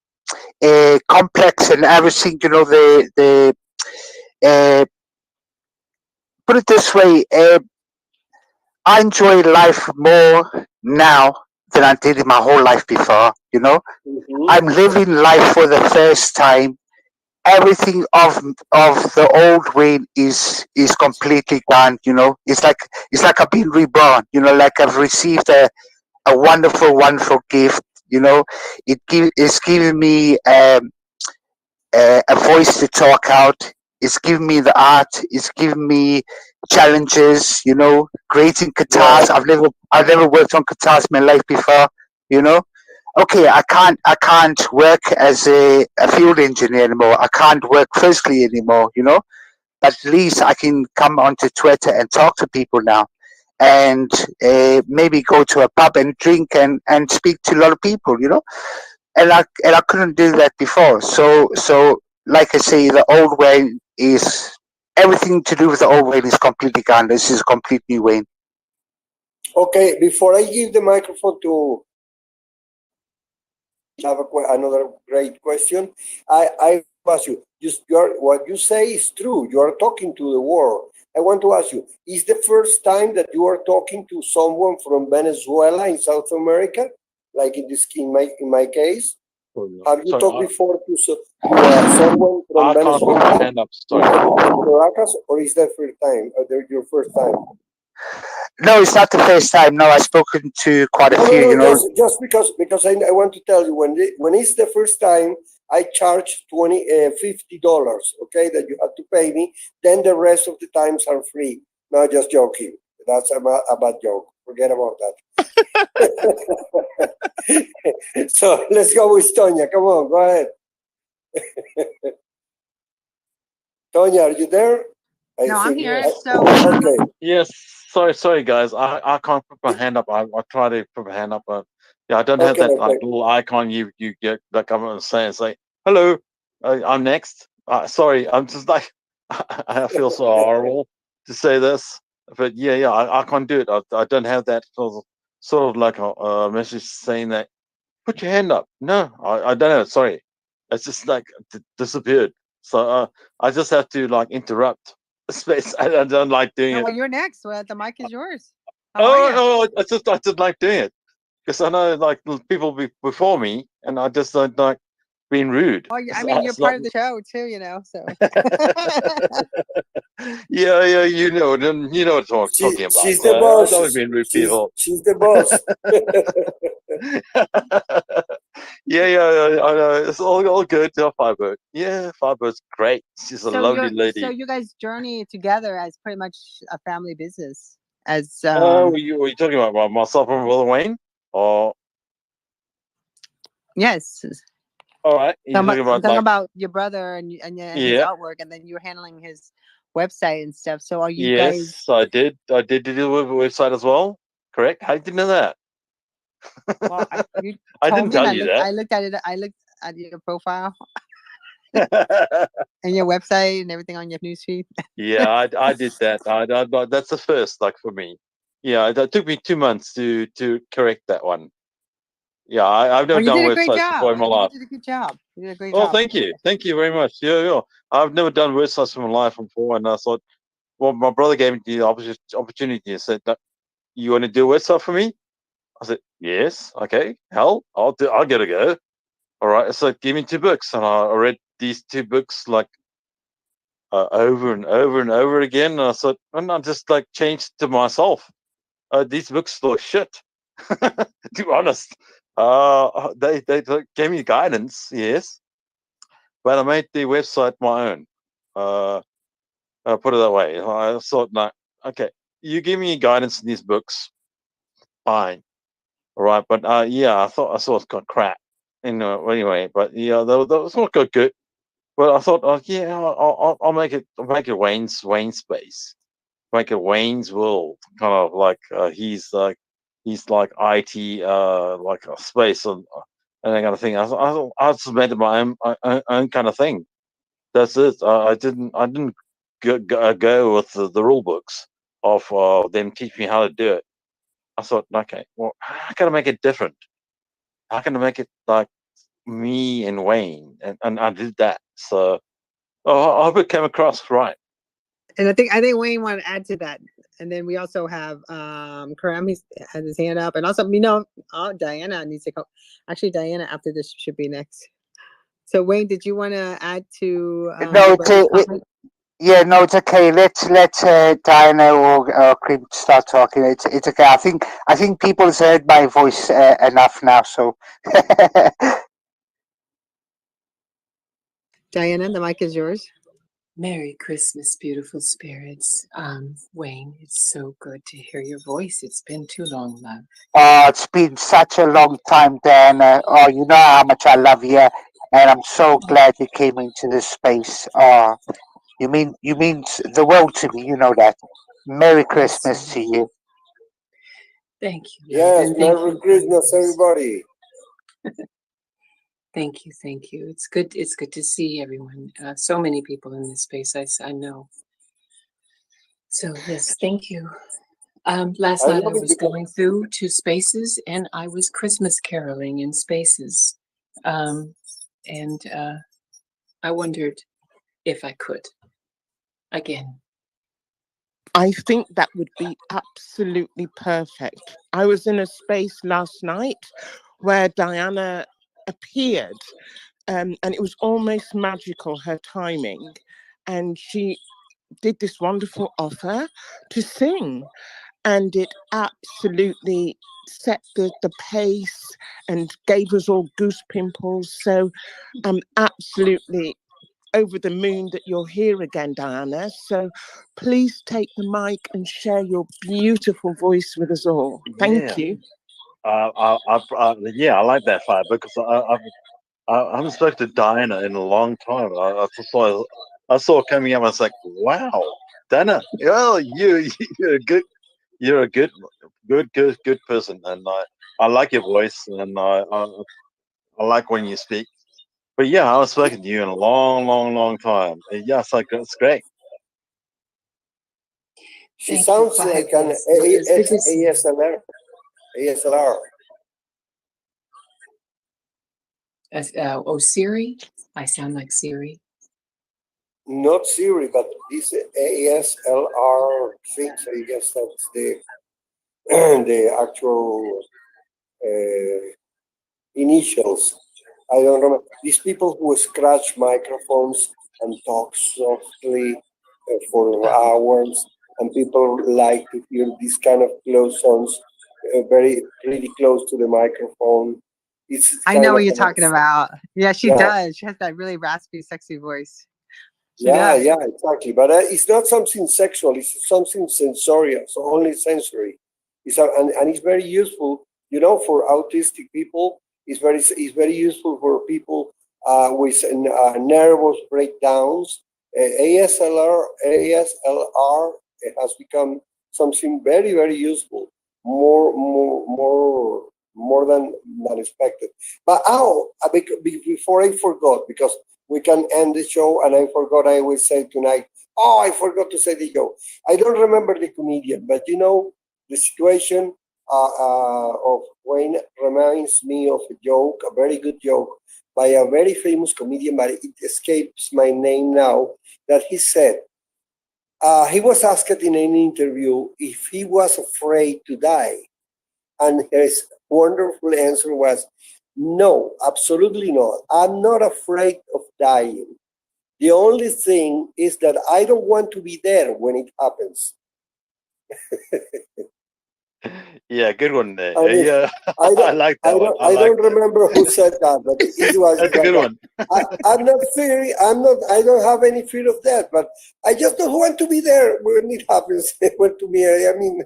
complex and everything, the uh, put it this way, I enjoy life more now than I did in my whole life before. Mm-hmm. I'm living life for the first time everything of the old Wayne is completely gone. You know, it's like I've been reborn. You know, like I've received a wonderful, wonderful gift. You know, it's giving me a voice to talk out. It's giving me the art. It's giving me challenges. You know, creating Yeah. guitars. I've never worked on guitars in my life before. You know, okay, I can't work as a field engineer anymore. I can't work physically anymore. You know, but at least I can come onto Twitter and talk to people now, and maybe go to a pub and drink and speak to a lot of people. You know, and I couldn't do that before. So like I say, the old Wayne is everything to do with the old Wayne is completely gone. This is a complete new Wayne. Okay, before I give the microphone to have another great question, I ask you, what you say is true. You are talking to the world. I want to ask you, is the first time that you are talking to someone from Venezuela in South America, like in my case? Have you talked before to someone from I can't put my Venezuela hand up. Sorry. in Caracas, or is that first time? Your first time? No, it's not the first time. No, I've spoken to quite a No, no, few. no. You know, Just because I want to tell you when it's the first time, I charge $50. Okay, that you have to pay me. Then the rest of the times are free. No, just joking. That's a bad joke. Forget about that. So let's go with Tonya. Come on, go ahead. Tonya, are you there? No, I'm here. So Okay. Yes. Sorry, guys. I can't put my hand up. I try to put my hand up, but yeah, I don't have Okay. that like little icon you get like I'm saying say hello. I'm next. Sorry, I'm just like I feel so horrible to say this, but yeah, I can't do it. I don't have that sort of like a message saying that put your hand up. No, I don't know. Sorry, it's just like disappeared. So I just have to like interrupt space. I don't like doing no, it. well, you're next. Well, the mic is yours. How are you? Oh, I just like doing it because I know like people before me, and I just don't like being rude. Oh, I mean, you're It's like, part of the show too, you know. So yeah, you know what I'm talking about. She's the So I boss. don't like being rude people. She's the boss. I know. It's all good. Yeah, Firebird. Yeah, Firebird's great. She's a lovely so lady. you guys journey together as pretty much a family business. As Were you talking about myself and Will Wayne? Or yes, all right, you I'm talking about talking like about your brother and his yeah, artwork, and then you're handling his website and stuff. So are you guys? yes, I did. I did do the website as well. Correct. How did you know that? Well, you I told didn't me, and tell you I looked at it. I looked at your profile that. and your website and everything on your newsfeed. Yeah, I did that. That's the first, like for me. Yeah, that took me 2 months to correct that one. Yeah, I've Oh, never you done did a great websites job. before in my You life. did a good job. You did a great Oh, job. thank you very much. Yeah. I've never done websites in my life before, and I thought, well, my brother gave me the opportunity and said, that, "You want to do a website for me?" I said, "Yes, okay, hell, I'll get a go." All right, so give me 2 books, and I read these 2 books like over and over and over again. And I thought, and I just like changed to myself. These books look shit. To be honest, they gave me guidance, yes, but I made the website my own. Uh, put it that way. I thought, no, okay, you give me guidance in these books, fine, all right. But yeah, I thought it's got crap. Anyway, but yeah, that was not good. But I thought, oh yeah, I'll make it. I'll make it Wayne space. Make it Wayne's world. Kind of like he's like IT, like a space and that kind of thing. I just made it my own kind of thing. That's it. I didn't go with the rule books of them teach me how to do it. I thought, okay, well, how can I make it different? How can I make it like me and Wayne? And I did that. So I hope it came across right. And I think Wayne wanted to add to that. And then we also have Karam. He's has his hand up, and also Diana needs to come. Actually, Diana after this should be next. So Wayne, did you want to add to No, Roberta's comment? yeah, no, it's okay. Let Diana or Cream start talking. It's okay. I think people's heard my voice enough now. So Diana, the mic is yours. Merry Christmas, beautiful spirits. Wayne, it's so good to hear your voice. It's been too long, love. oh, it's been such a long time, Diana. Oh, you know how much I love you, and I'm so glad you came into this space. Oh, you mean the world to me. You know that. Merry Christmas to you. Thank you, love. Yes, And thank Merry you, Christmas, guys. everybody. Thank you, thank you. It's good. It's good to see everyone. So many people in this space. I know. So yes, thank you. Last I night I love it was because going through to spaces and I was Christmas caroling in spaces, and I wondered if I could again. I think that would be absolutely perfect. I was in a space last night where Diana appeared, and it was almost magical, her timing. And she did this wonderful offer to sing, and it absolutely set the pace and gave us all goose pimples. So I'm absolutely over the moon that you're here again, Diana. So please take the mic and share your beautiful voice with us all. Thank you. Yeah, I like that fight because I haven't spoken to Diana in a long time. I saw her coming up. I was like, wow, Diana, well, you're a good, you're a good person, and I like your voice, and I like when you speak. But yeah, I haven't spoken to you in a long time. Yeah, it's great. she Thank you, sounds like an Fabulous. It's good to see you. ASMR. ASLR. Oh, Siri. I sound like Siri. Not Siri, but this ASLR thing. So I guess that's the the actual initials. I don't remember. These people who scratch microphones and talk softly for hours, and people like to hear these kind of close sounds, very really close to the microphone. It's I know kind what of you're talking about. Yeah, she yeah, does. She has that really raspy, sexy voice. She yeah, does. yeah, exactly. But it's not something sexual. It's something sensorial. So only sensory. And it's very useful. You know, for autistic people, it's very useful for people with nervous breakdowns. ASLR has become something very useful. More than expected. But before I forgot, because we can end the show, and I forgot I will say tonight. Oh, I forgot to say the joke. I don't remember the comedian, but you know, the situation of Wayne reminds me of a joke, a very good joke by a very famous comedian, but it escapes my name now, that he said, he was asked in an interview if he was afraid to die. And his wonderful answer was, no, absolutely not. I'm not afraid of dying. The only thing is that I don't want to be there when it happens. Yeah, good one there. I mean, Yeah, I I don't, like I that one. don't, I I like don't that. remember who said that, but it was That's a like good that. one. I'm not fearing. I don't have any fear of death, but I just don't want to be there when it happens. When to me, I mean,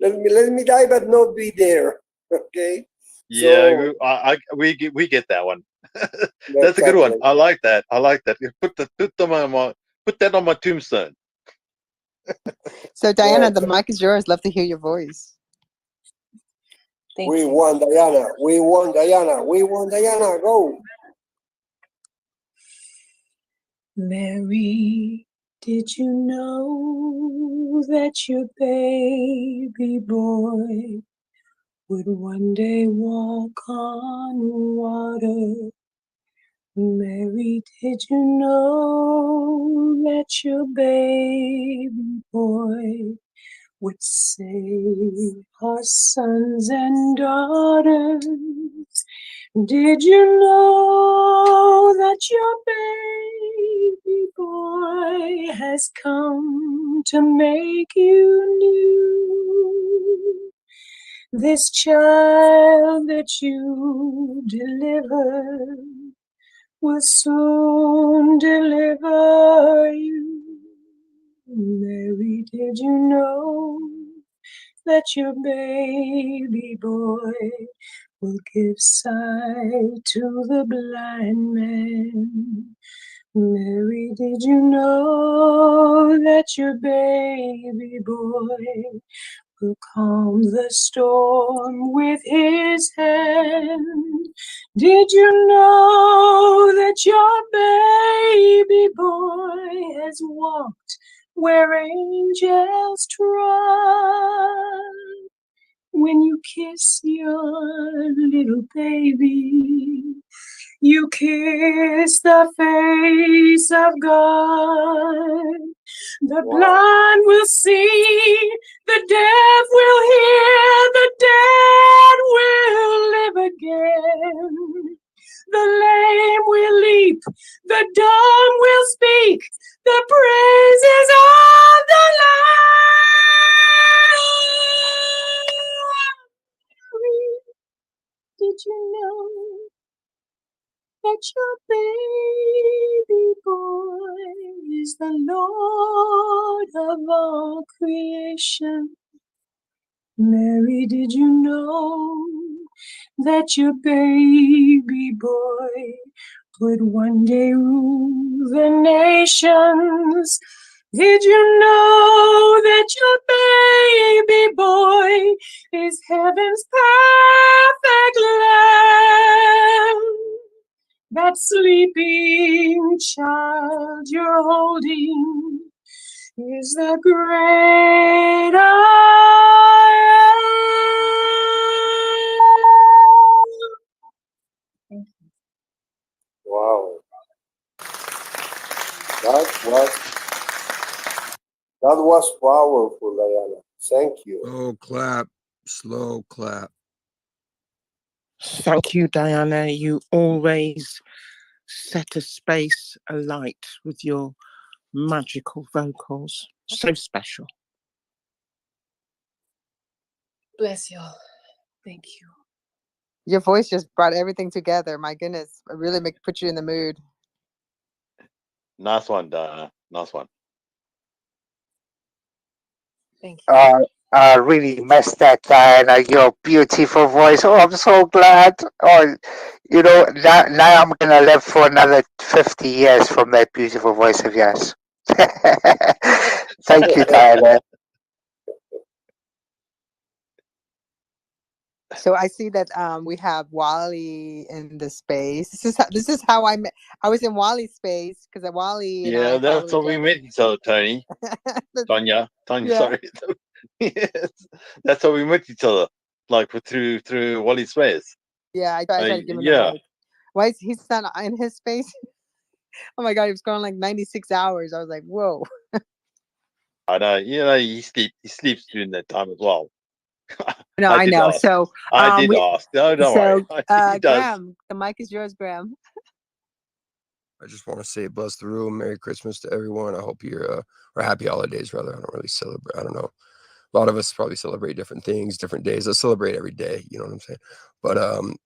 let me die, but not be there. Okay. Yeah, So we get that one. That's a good one. exactly. I like that. I like that. You put that on my tombstone. So Yeah, Diana, the mic is yours. Love to hear your voice. Thank we you. won, Diana. We won, Diana. We won, Diana. Go. Mary, did you know that your baby boy would one day walk on water? Mary, did you know that your baby boy would save our sons and daughters? Did you know that your baby boy has come to make you new? This child that you delivered will soon deliver you. Mary, did you know that your baby boy will give sight to the blind man? Mary, did you know that your baby boy will calm the storm with his hand? Did you know that your baby boy has walked where angels trod? When you kiss your little baby, you kiss the face of God. The blind will see, the deaf will hear, the dead will live again. The lame will leap, the dumb will speak, the praises of the Lord. Did you know that your baby boy is the Lord of all creation? Mary, did you know that your baby boy would one day rule the nations? Did you know that your baby boy is heaven's perfect lamb? That sleeping child you're holding is the great I am. Wow. That was powerful, Diana. Thank you. Slow clap, slow clap. Thank you, Diana. You always set a space alight with your magical vocals. So special. Bless y'all. Thank you. Your voice just brought everything together. My goodness, it really put you in the mood. Nice one, Diana. Nice one. Thank you. I really missed that, Diana. Your beautiful voice. Oh, I'm so glad. Oh, you know, now I'm gonna live for another 50 years from that beautiful voice of yours. Thank you, Diana. So I see that we have Wally in the space. This is how I met. I was in Wally's space because Wally and Yeah, I that's follow how each we other. met each other, Tony. Tanya, Yeah. sorry. Yes, that's how we met each other, like through Wally's Space. Yeah, I tried to give him the Yeah, mic. Why is he's not in his space? Oh my god, he was going like 96 hours. I was like, whoa. I know. You know, he sleeps during that time as well. No, I I did know. ask. So I did ask. No, don't worry. He does. Graham, the mic is yours, Graham. I just want to say bless the room. Merry Christmas to everyone. I hope you're or happy holidays rather. I don't really celebrate. I don't know. A lot of us probably celebrate different things, different days. I celebrate every day, you know what I'm saying? But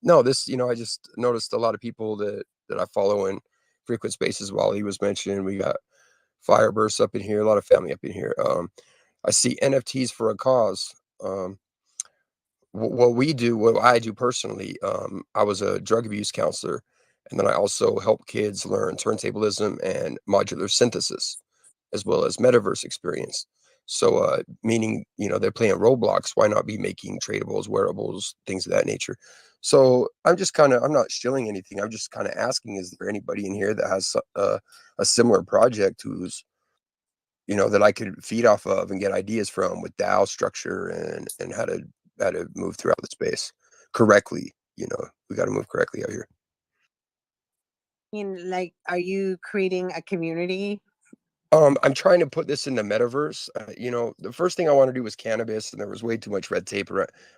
no, this, I just noticed a lot of people that I follow in frequent spaces while he was mentioning. We got Fireburst up in here, a lot of family up in here. I see NFTs for a cause. What I do personally, I was a drug abuse counselor, and then I also help kids learn turntablism and modular synthesis, as well as metaverse experience. So, meaning, they're playing Roblox, why not be making tradables, wearables, things of that nature? So I'm not shilling anything. I'm just kind of asking, is there anybody in here that has a similar project who's, that I could feed off of and get ideas from with DAO structure and how to move throughout the space correctly. We got to move correctly out here. I mean, like, are you creating a community I'm trying to put this in the metaverse. You know, the first thing I want to do was cannabis, and there was way too much red tape.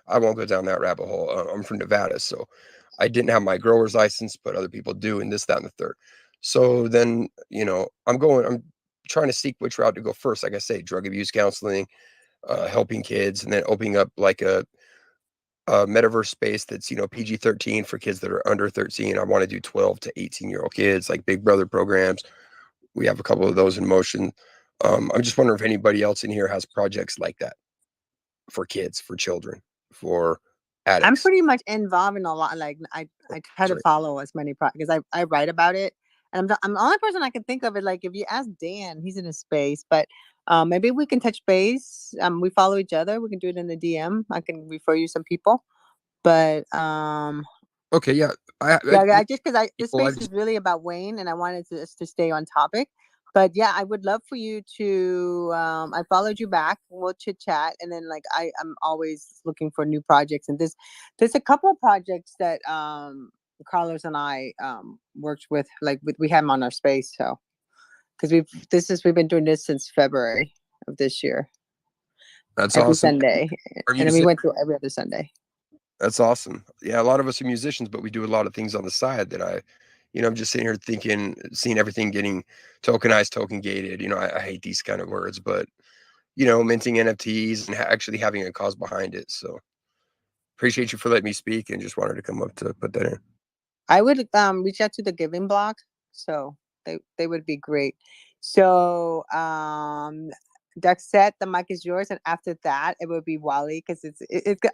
I won't go down that rabbit hole. I'm from Nevada, so I didn't have my grower's license, but other people do, and this, that, and the third. So then, you know, I'm trying to seek which route to go first. Like I say, drug abuse counseling, helping kids, and then opening up like a metaverse space that's, you know, PG-13 for kids that are under 13. I want to do 12 to 18-year-old kids, like Big Brother programs. We have a couple of those in motion. I'm just wondering if anybody else in here has projects like that for kids, for children, for I'm addicts. pretty much involved in a lot. Like I try to Sorry. follow as many because I write about it, and I'm the only person I can think of it. Like if you ask Dan, he's in a space, but maybe we can touch base. We follow each other. We can do it in the DM. I can refer you some people, but Okay, yeah. yeah, just because this people, space is really about Wayne, and I wanted to stay on topic. But yeah, I would love for you to. I followed you back. We'll chit chat, and then like I'm always looking for new projects, and there's a couple of projects that Carlos and I worked with. Like we have them on our space, so because we've been doing this since February of this year. That's every awesome. Sunday, and then we went through every other Sunday. That's awesome. Yeah, a lot of us are musicians, but we do a lot of things on the side that I'm just sitting here thinking, seeing everything getting tokenized, token gated. You know, I hate these kind of words, but you know, minting NFTs and actually having a cause behind it. So appreciate you for letting me speak, and just wanted to come up to put that in. I would reach out to the Giving Block, so they would be great. So Duxette, the mic is yours, and after that it would be Wally because it's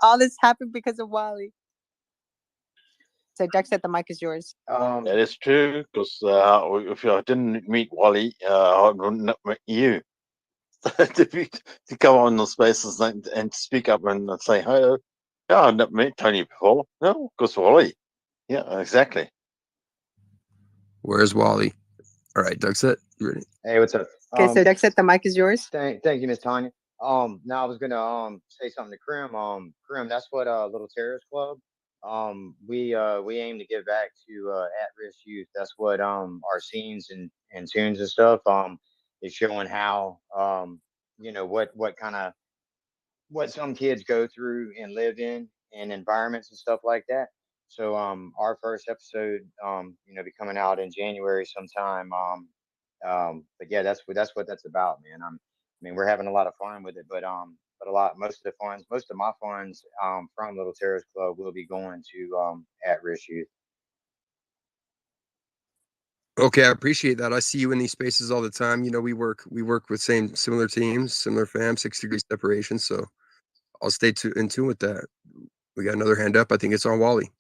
all this happened because of Wally. So Duxette, the mic is yours. That is true, because if I didn't meet Wally, I wouldn't have met you. To come on the spaces and speak up and say hello. Yeah, I've never met Tony before. No, because Wally. Yeah, exactly. Where's Wally? All right, Duxette, you ready? Hey, what's up? Okay, so Duxette, the mic is yours. Thank you, Miss Tanya. Now I was gonna say something to Krim. Krim, that's what Little Terrorist Club. We aim to give back to at-risk youth. That's what our scenes and tunes and stuff is showing how what kind of what some kids go through and live in and environments and stuff like that. So our first episode be coming out in January sometime. But yeah, that's what that's about, man. I mean, we're having a lot of fun with it, but most of my funds from Little Terrorist Club will be going to at-risk youth. Okay, I appreciate that. I see you in these spaces all the time. You know, we work with similar teams, similar fam, 6 degrees separation. So I'll stay in tune with that. We got another hand up. I think it's on Wally.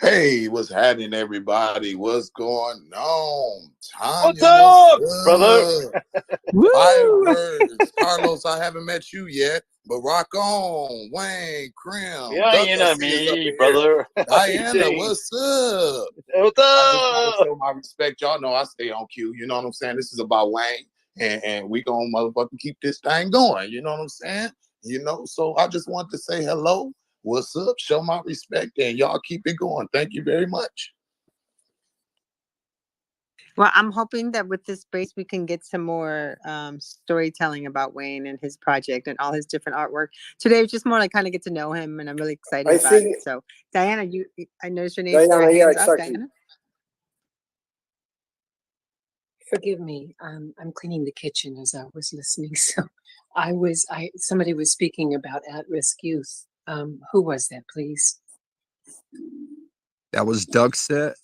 Hey, what's happening, everybody? What's going on? Tanya, What's up, brother? Fire words. Carlos, I haven't met you yet, but rock on. Wayne, Krim. Yeah, Doug, you I know see is up me, in brother. here. Diana, what's up? What's I just want to up? show my respect. Y'all know I stay on cue. You know what I'm saying? This is about Wayne, and we gonna motherfucking keep this thing going. You know what I'm saying? You know, so I just want to say hello. What's up? Show my respect, and y'all keep it going. Thank you very much. Well, I'm hoping that with this space we can get some more storytelling about Wayne and his project and all his different artwork. Today was just more like kind of get to know him, and I'm really excited about it. So, Diana, I noticed your name. Diana, yeah, up, exactly. Diana. Forgive me. I'm cleaning the kitchen as I was listening. So somebody was speaking about at-risk youth. Who was that, please? That was Duxette.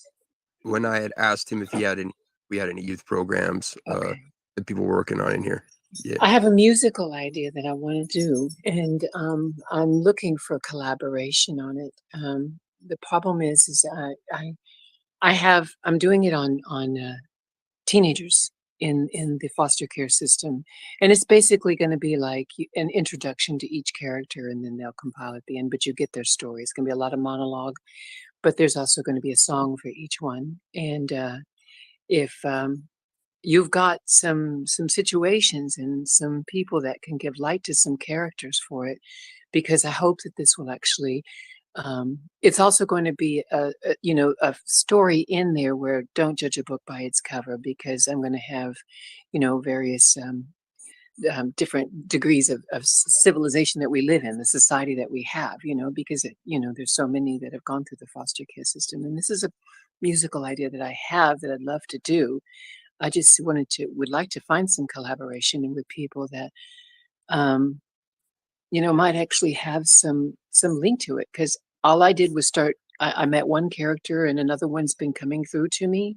When I had asked him if we had any youth programs that people were working on in here. Yeah. I have a musical idea that I want to do, and I'm looking for collaboration on it. The problem is I'm doing it on teenagers in the foster care system, and it's basically going to be like an introduction to each character, and then they'll compile at the end. But you get their story. It's going to be a lot of monologue, but there's also going to be a song for each one. And if you've got some situations and some people that can give light to some characters for it, because I hope that this will actually It's also going to be a story in there where don't judge a book by its cover, because I'm going to have, various different degrees of civilization that we live in, the society that we have, because there's so many that have gone through the foster care system, and this is a musical idea that I have that I'd love to do. I just would like to find some collaboration with people that, might actually have some link to it, because all I did was start. I met one character, and another one's been coming through to me,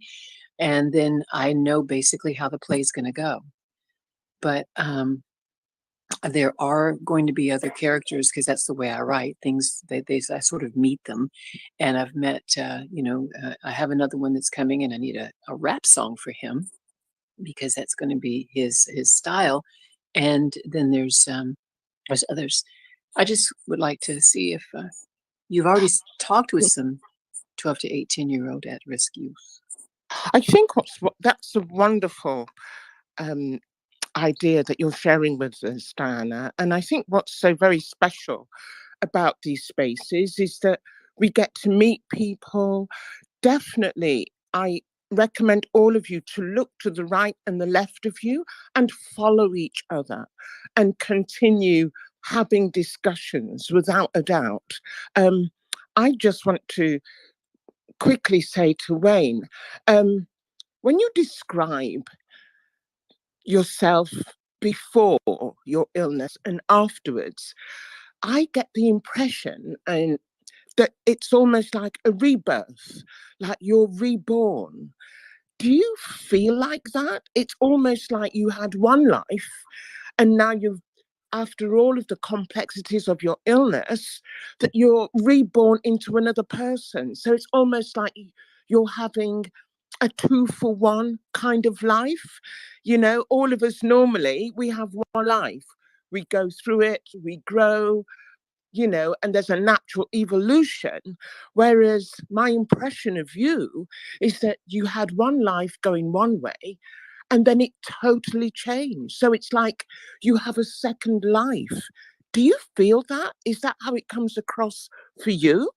and then I know basically how the play's going to go. But there are going to be other characters, because that's the way I write things. I sort of meet them, and I've met. I have another one that's coming, and I need a rap song for him, because that's going to be his style. And then there's others. I just would like to see if you've already talked with some 12 to 18-year-old at-risk youth. I think that's a wonderful idea that you're sharing with us, Diana. And I think what's so very special about these spaces is that we get to meet people. Definitely, I recommend all of you to look to the right and the left of you and follow each other and continue having discussions without a doubt. I just want to quickly say to Wayne, when you describe yourself before your illness and afterwards, I get the impression that it's almost like a rebirth, like you're reborn. Do you feel like that? It's almost like you had one life and now after all of the complexities of your illness, that you're reborn into another person. So it's almost like you're having a 2-for-1 kind of life. All of us normally, we have one life. We go through it, we grow, and there's a natural evolution. Whereas my impression of you is that you had one life going one way and then it totally changed. So it's like you have a second life. Do you feel that? Is that how it comes across for you?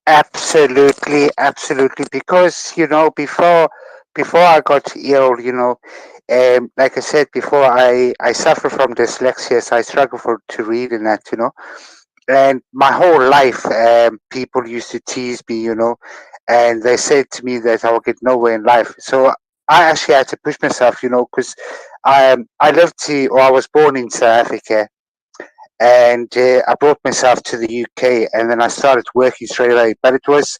Absolutely, absolutely. Because before I got ill, like I said before, I suffer from dyslexia, so I struggle to read and that, And my whole life, people used to tease me, and they said to me that I will get nowhere in life. So I actually had to push myself, because I was born in South Africa, and I brought myself to the UK, and then I started working straight away. But it was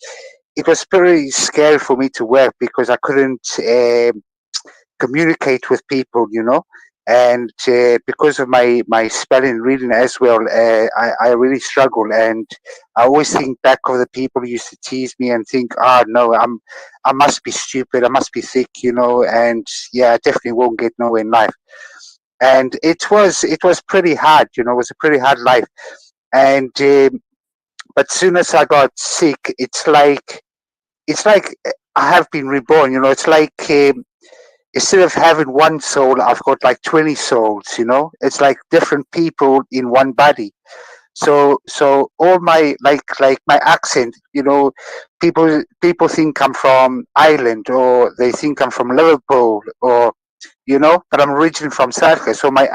pretty scary for me to work because I couldn't communicate with people, and because of my spelling and reading as well, I really struggle, and I always think back of the people who used to tease me and think, oh no, I must be stupid, I must be thick, and yeah, I definitely won't get nowhere in life. And it was pretty hard, it was a pretty hard life. And but soon as I got sick, it's like I have been reborn, it's like instead of having one soul, I've got like 20 souls, it's like different people in one body. So all my like my accent, people think I'm from Ireland, or they think I'm from Liverpool, or but I'm originally from South Africa, so my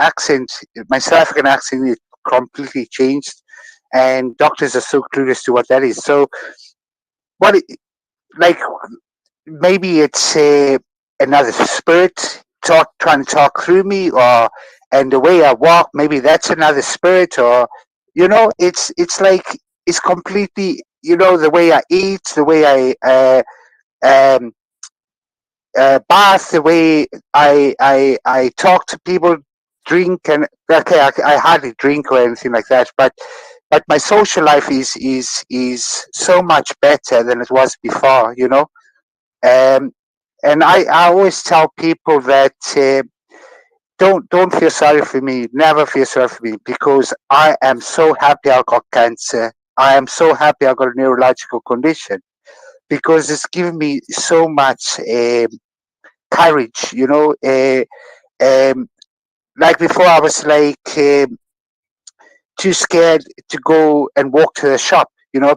South African accent is completely changed, and doctors are so clueless to what that is. So what, like, maybe it's another spirit trying to talk through me, and the way I walk, maybe that's another spirit, or it's like it's completely, the way I eat, the way I um, bath, the way I talk to people, drink, and okay, I hardly drink or anything like that, but my social life is so much better than it was before, um, and I always tell people that don't feel sorry for me. Never feel sorry for me, because I am so happy I got cancer. I am so happy I got a neurological condition, because it's given me so much courage. Um, like before, I was like too scared to go and walk to the shop.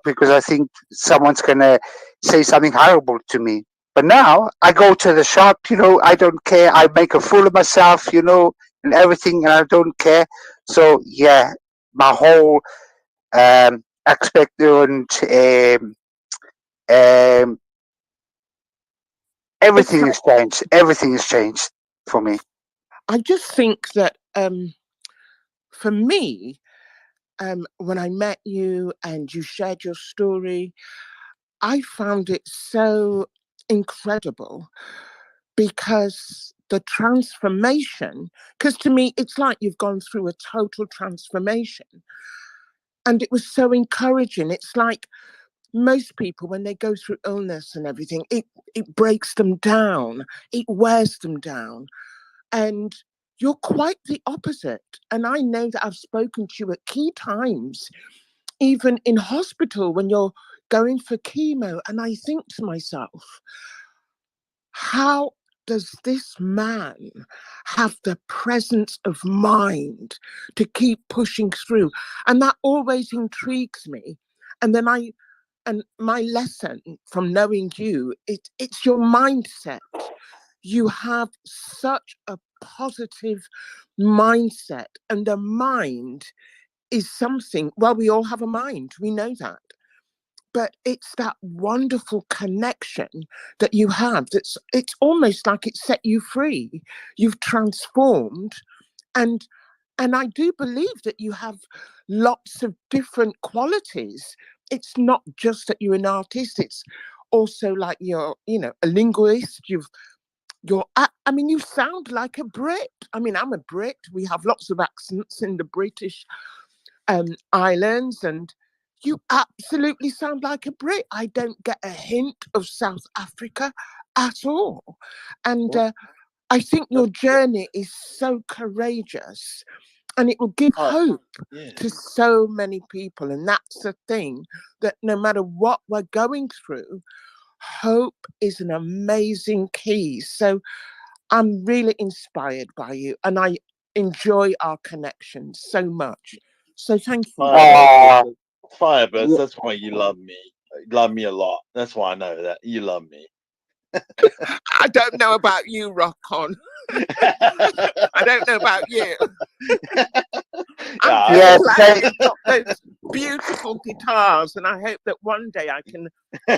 because I think someone's going to say something horrible to me. But now I go to the shop, I don't care. I make a fool of myself, and everything, and I don't care. So, yeah, my whole aspect and um, everything has changed. Everything has changed for me. I just think that for me, when I met you and you shared your story, I found it so incredible because the transformation, because to me, it's like you've gone through a total transformation. And it was so encouraging. It's like most people, when they go through illness and everything, it breaks them down, it wears them down. And you're quite the opposite. And I know that I've spoken to you at key times, even in hospital when you're going for chemo. And I think to myself, how does this man have the presence of mind to keep pushing through? And that always intrigues me. And then and my lesson from knowing you, it's your mindset. You have such a positive mindset, and the mind is something, well, we all have a mind, we know that. But it's that wonderful connection that you have. It's almost like it set you free. You've transformed, and I do believe that you have lots of different qualities. It's not just that you're an artist. It's also like you're, a linguist. I mean, you sound like a Brit. I mean, I'm a Brit. We have lots of accents in the British islands, and you absolutely sound like a Brit. I don't get a hint of South Africa at all. And I think your journey is so courageous, and it will give hope to so many people. And that's the thing, that no matter what we're going through, hope is an amazing key. So I'm really inspired by you, and I enjoy our connection so much. So thank you. Firebirds, that's why you love me. You love me a lot. That's why I know that you love me. I don't know about you, Rock On. I don't know about you. I'm just glad you've got those beautiful guitars, and I hope that one day I can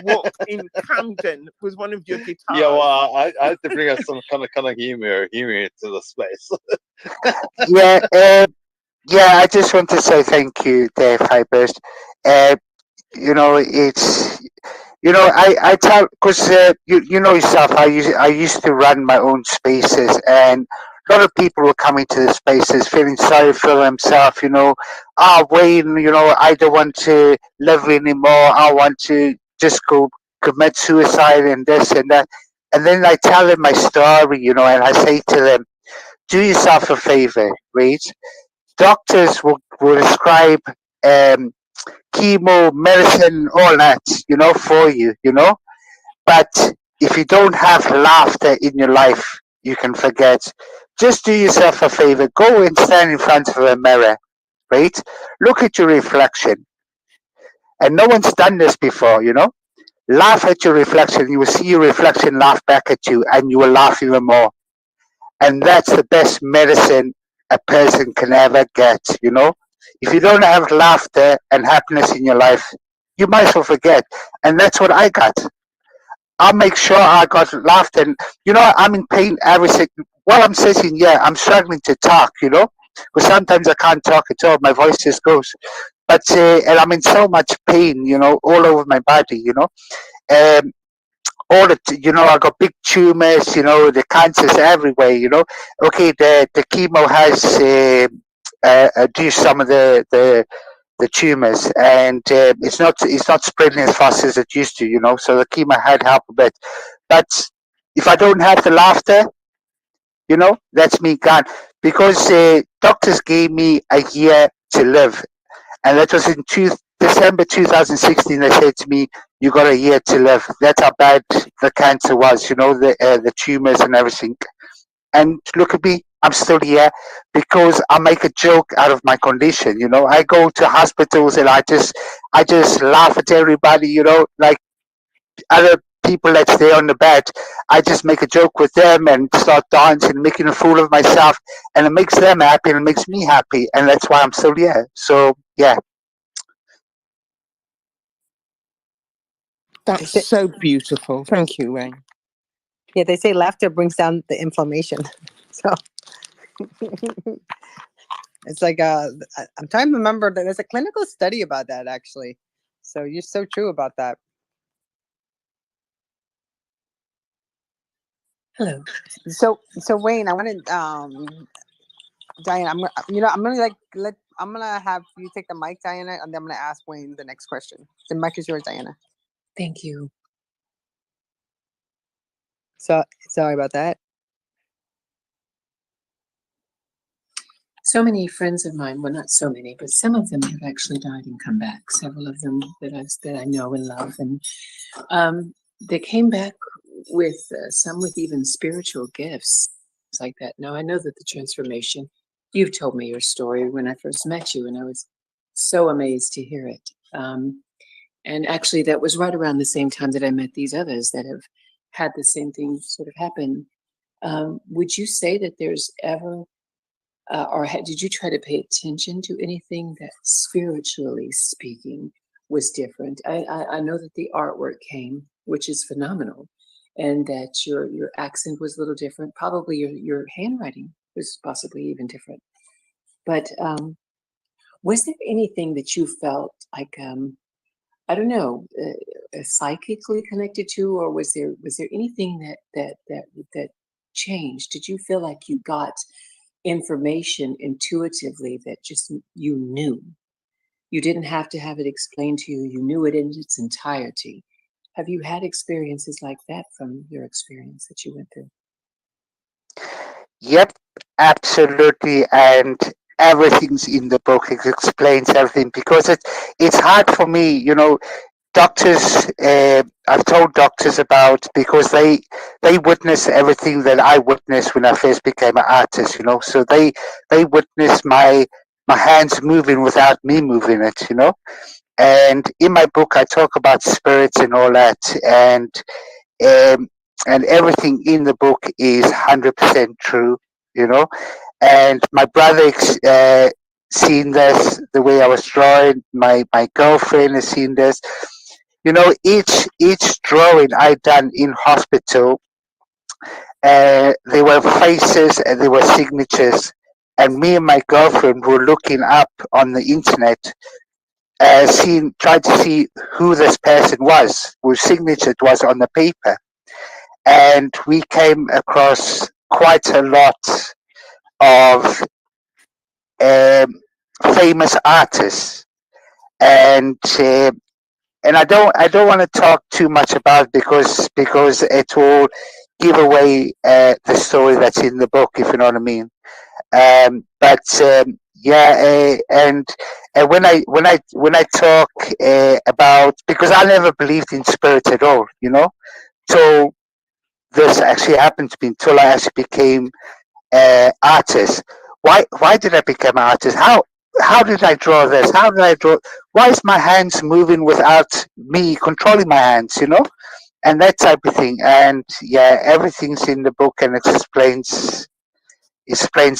walk in Camden with one of your guitars. Yeah, well, I have to bring us some kind of humor into the space. I just want to say thank you, Dave Hyburst. It's I tell, because you know yourself, I used to run my own spaces, and a lot of people were coming to the spaces feeling sorry for themselves. Wayne, I don't want to live anymore. I want to just go commit suicide and this and that. And then I tell them my story, and I say to them, do yourself a favor, right? Doctors will prescribe chemo, medicine, all that, for you, But if you don't have laughter in your life, you can forget. Just do yourself a favor. Go and stand in front of a mirror, right? Look at your reflection. And no one's done this before, Laugh at your reflection. You will see your reflection laugh back at you, and you will laugh even more. And that's the best medicine a person can ever get, If you don't have laughter and happiness in your life, you might as well forget. And that's what I got. I'll make sure I got laughter. And, I'm in pain every second. While I'm sitting here, I'm struggling to talk, Because sometimes I can't talk at all. My voice just goes. But, and I'm in so much pain, all over my body, I got big tumors, the cancers everywhere, Okay, the chemo has reduced some of the tumors, and it's not spreading as fast as it used to, so the chemo had helped a bit. But if I don't have the laughter, that's me gone, because doctors gave me a year to live, and that was in December 2016. They said to me, you got a year to live. That's how bad the cancer was, the tumors and everything. And look at me, I'm still here because I make a joke out of my condition. You know, I go to hospitals and I just laugh at everybody. You know, like other people that's there on the bed, I just make a joke with them and start dancing, making a fool of myself, and it makes them happy and it makes me happy, and that's why I'm still here. So yeah. They That's say, so beautiful. Thank you, Wayne. yeah, they say laughter brings down the inflammation. So it's like I'm trying to remember that there's a clinical study about that actually. So you're so true about that. Hello. So Wayne, I wanted Diana, I'm gonna I'm gonna have you take the mic, Diana, and then I'm gonna ask Wayne the next question. The mic is yours, Diana. Thank you. So sorry about that. So many friends of mine, well, not so many, but some of them have actually died and come back. Several of them that I know and love, and they came back with some with even spiritual gifts, things like that. Now I know that the transformation. You've told me your story when I first met you, and I was so amazed to hear it. And actually, that was right around the same time that I met these others that have had the same thing sort of happen. Would you say that there's ever did you try to pay attention to anything that spiritually speaking was different? I know that the artwork came, which is phenomenal, and that your accent was a little different. Probably your handwriting was possibly even different. But was there anything that you felt like I don't know, psychically connected to, or was there anything that changed? Did you feel like you got information intuitively that just you knew? You didn't have to have it explained to you. You knew it in its entirety. Have you had experiences like that from your experience that you went through? Yep, absolutely, and everything's in the book. It explains everything because it's hard for me, you know. Doctors, I've told doctors about because they witness everything that I witnessed when I first became an artist, you know. So they witness my hands moving without me moving it, you know. And in my book, I talk about spirits and all that, um, and everything in the book is 100% true, you know. And my brother seen this the way I was drawing. My girlfriend has seen this. You know, each drawing I done in hospital, there were faces and there were signatures. And me and my girlfriend were looking up on the internet, tried to see who this person was, whose signature it was on the paper. And we came across quite a lot of famous artists, and I don't want to talk too much about it because it will give away the story that's in the book, if you know what I mean. But yeah, and when I talk about, because I never believed in spirit at all, you know. So this actually happened to me until I actually became artist. Why did I become an artist? How did I draw this? How did I draw? Why is my hands moving without me controlling my hands? You know, and that type of thing. And yeah, everything's in the book, and it explains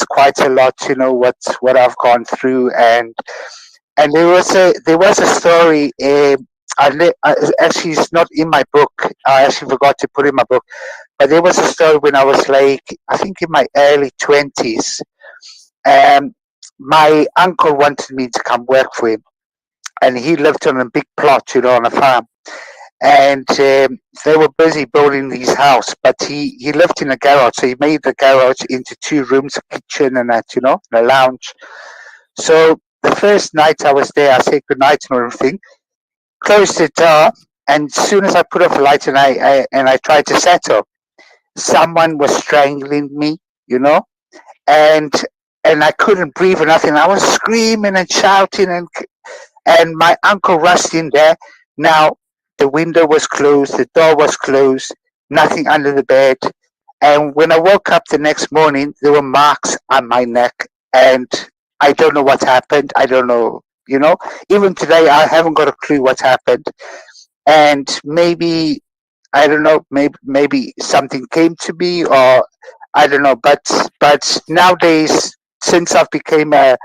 quite a lot. You know what I've gone through, and there was a story. Actually, it's not in my book. I actually forgot to put it in my book. But there was a story when I was like, I think in my early 20s. Um, my uncle wanted me to come work for him, and he lived on a big plot, you know, on a farm. And they were busy building his house, but he lived in a garage, so he made the garage into 2 rooms, a kitchen, and that, you know, and a lounge. So the first night I was there, I said goodnight and everything, closed the door, and as soon as I put off the light and I tried to settle, someone was strangling me, you know, and I couldn't breathe or nothing. I was screaming and shouting, and my uncle rushed in there. Now the window was closed, the door was closed, nothing under the bed, And when I woke up the next morning, there were marks on my neck, and I don't know what happened. I don't know, even today, I haven't got a clue what happened. And maybe, I don't know, maybe something came to me, or I don't know. But nowadays, since I've become a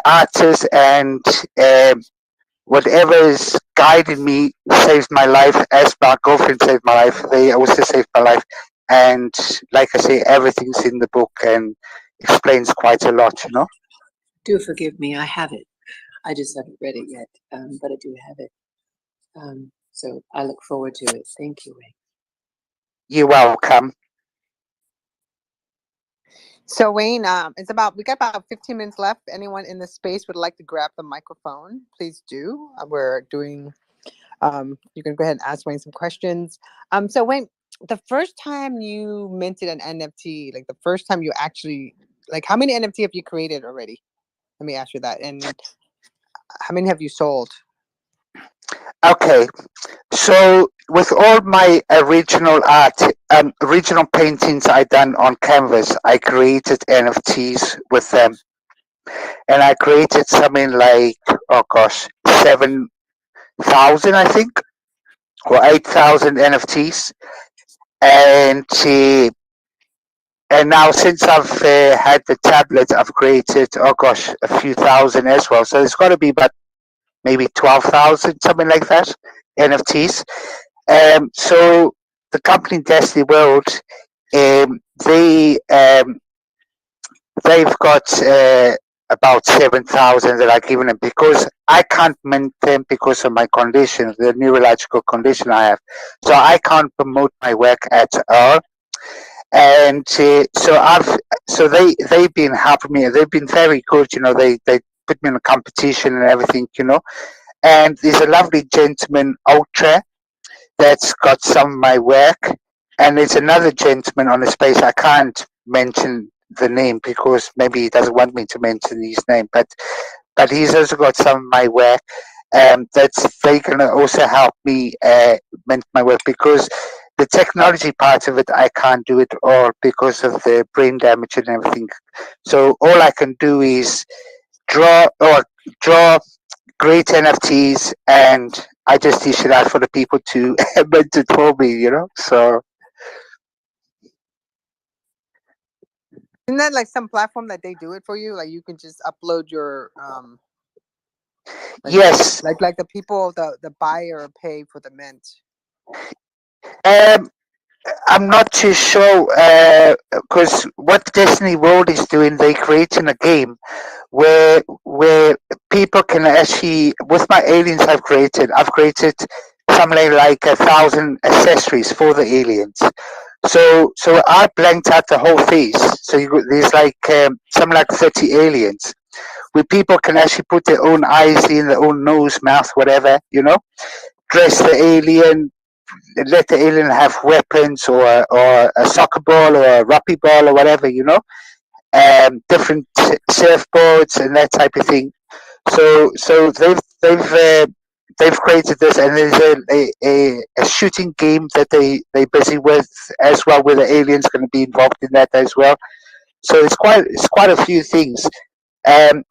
artist, and um, whatever is guiding me saved my life, as my girlfriend saved my life, they also saved my life. And like I say, everything's in the book and explains quite a lot. Do forgive me, I have it. I just haven't read it yet, but I do have it. So I look forward to it. Thank you, Wayne. You're welcome. So Wayne, we got about 15 minutes left. Anyone in the space would like to grab the microphone, please do. We're doing. You can go ahead and ask Wayne some questions. So Wayne, the first time you minted an NFT, like the first time you actually, like, how many NFT have you created already? Let me ask you that. And how many have you sold? Okay, so with all my original art, original paintings I done on canvas, I created NFTs with them, and I created something like, oh gosh, 7,000, I think, or 8,000 NFTs. And now, since I've had the tablet, I've created, oh gosh, a few thousand as well. So it's got to be about maybe 12,000, something like that, NFTs. So the company Destiny World, they they've got about 7,000 that I've given them, because I can't mint them because of my condition, the neurological condition I have. So I can't promote my work at all. And so they've been helping me. They've been very good. They put me in a competition and everything. And there's a lovely gentleman, Ultra, that's got some of my work, and there's another gentleman on the space. I can't mention the name because maybe he doesn't want me to mention his name, but he's also got some of my work. That's They can also help me mint my work, because the technology part of it I can't do it all because of the brain damage and everything. So all I can do is draw great NFTs, and I just dish it out for the people to mint it for me. So Isn't that like some platform that they do it for you? Like you can just upload your yes, like the people, the buyer pay for the mint. um, I'm not too sure, because what Destiny World is doing, they're creating a game where people can actually, with my aliens I've created something like 1,000 accessories for the aliens. So I blanked out the whole face. So there's like something like 30 aliens, where people can actually put their own eyes in, their own nose, mouth, whatever. Dress the alien, let the alien have weapons, or a soccer ball, or a rugby ball, or whatever. Different surfboards and that type of thing. So they've created this, and there's a shooting game that they busy with as well, where the aliens going to be involved in that as well. So it's quite a few things. I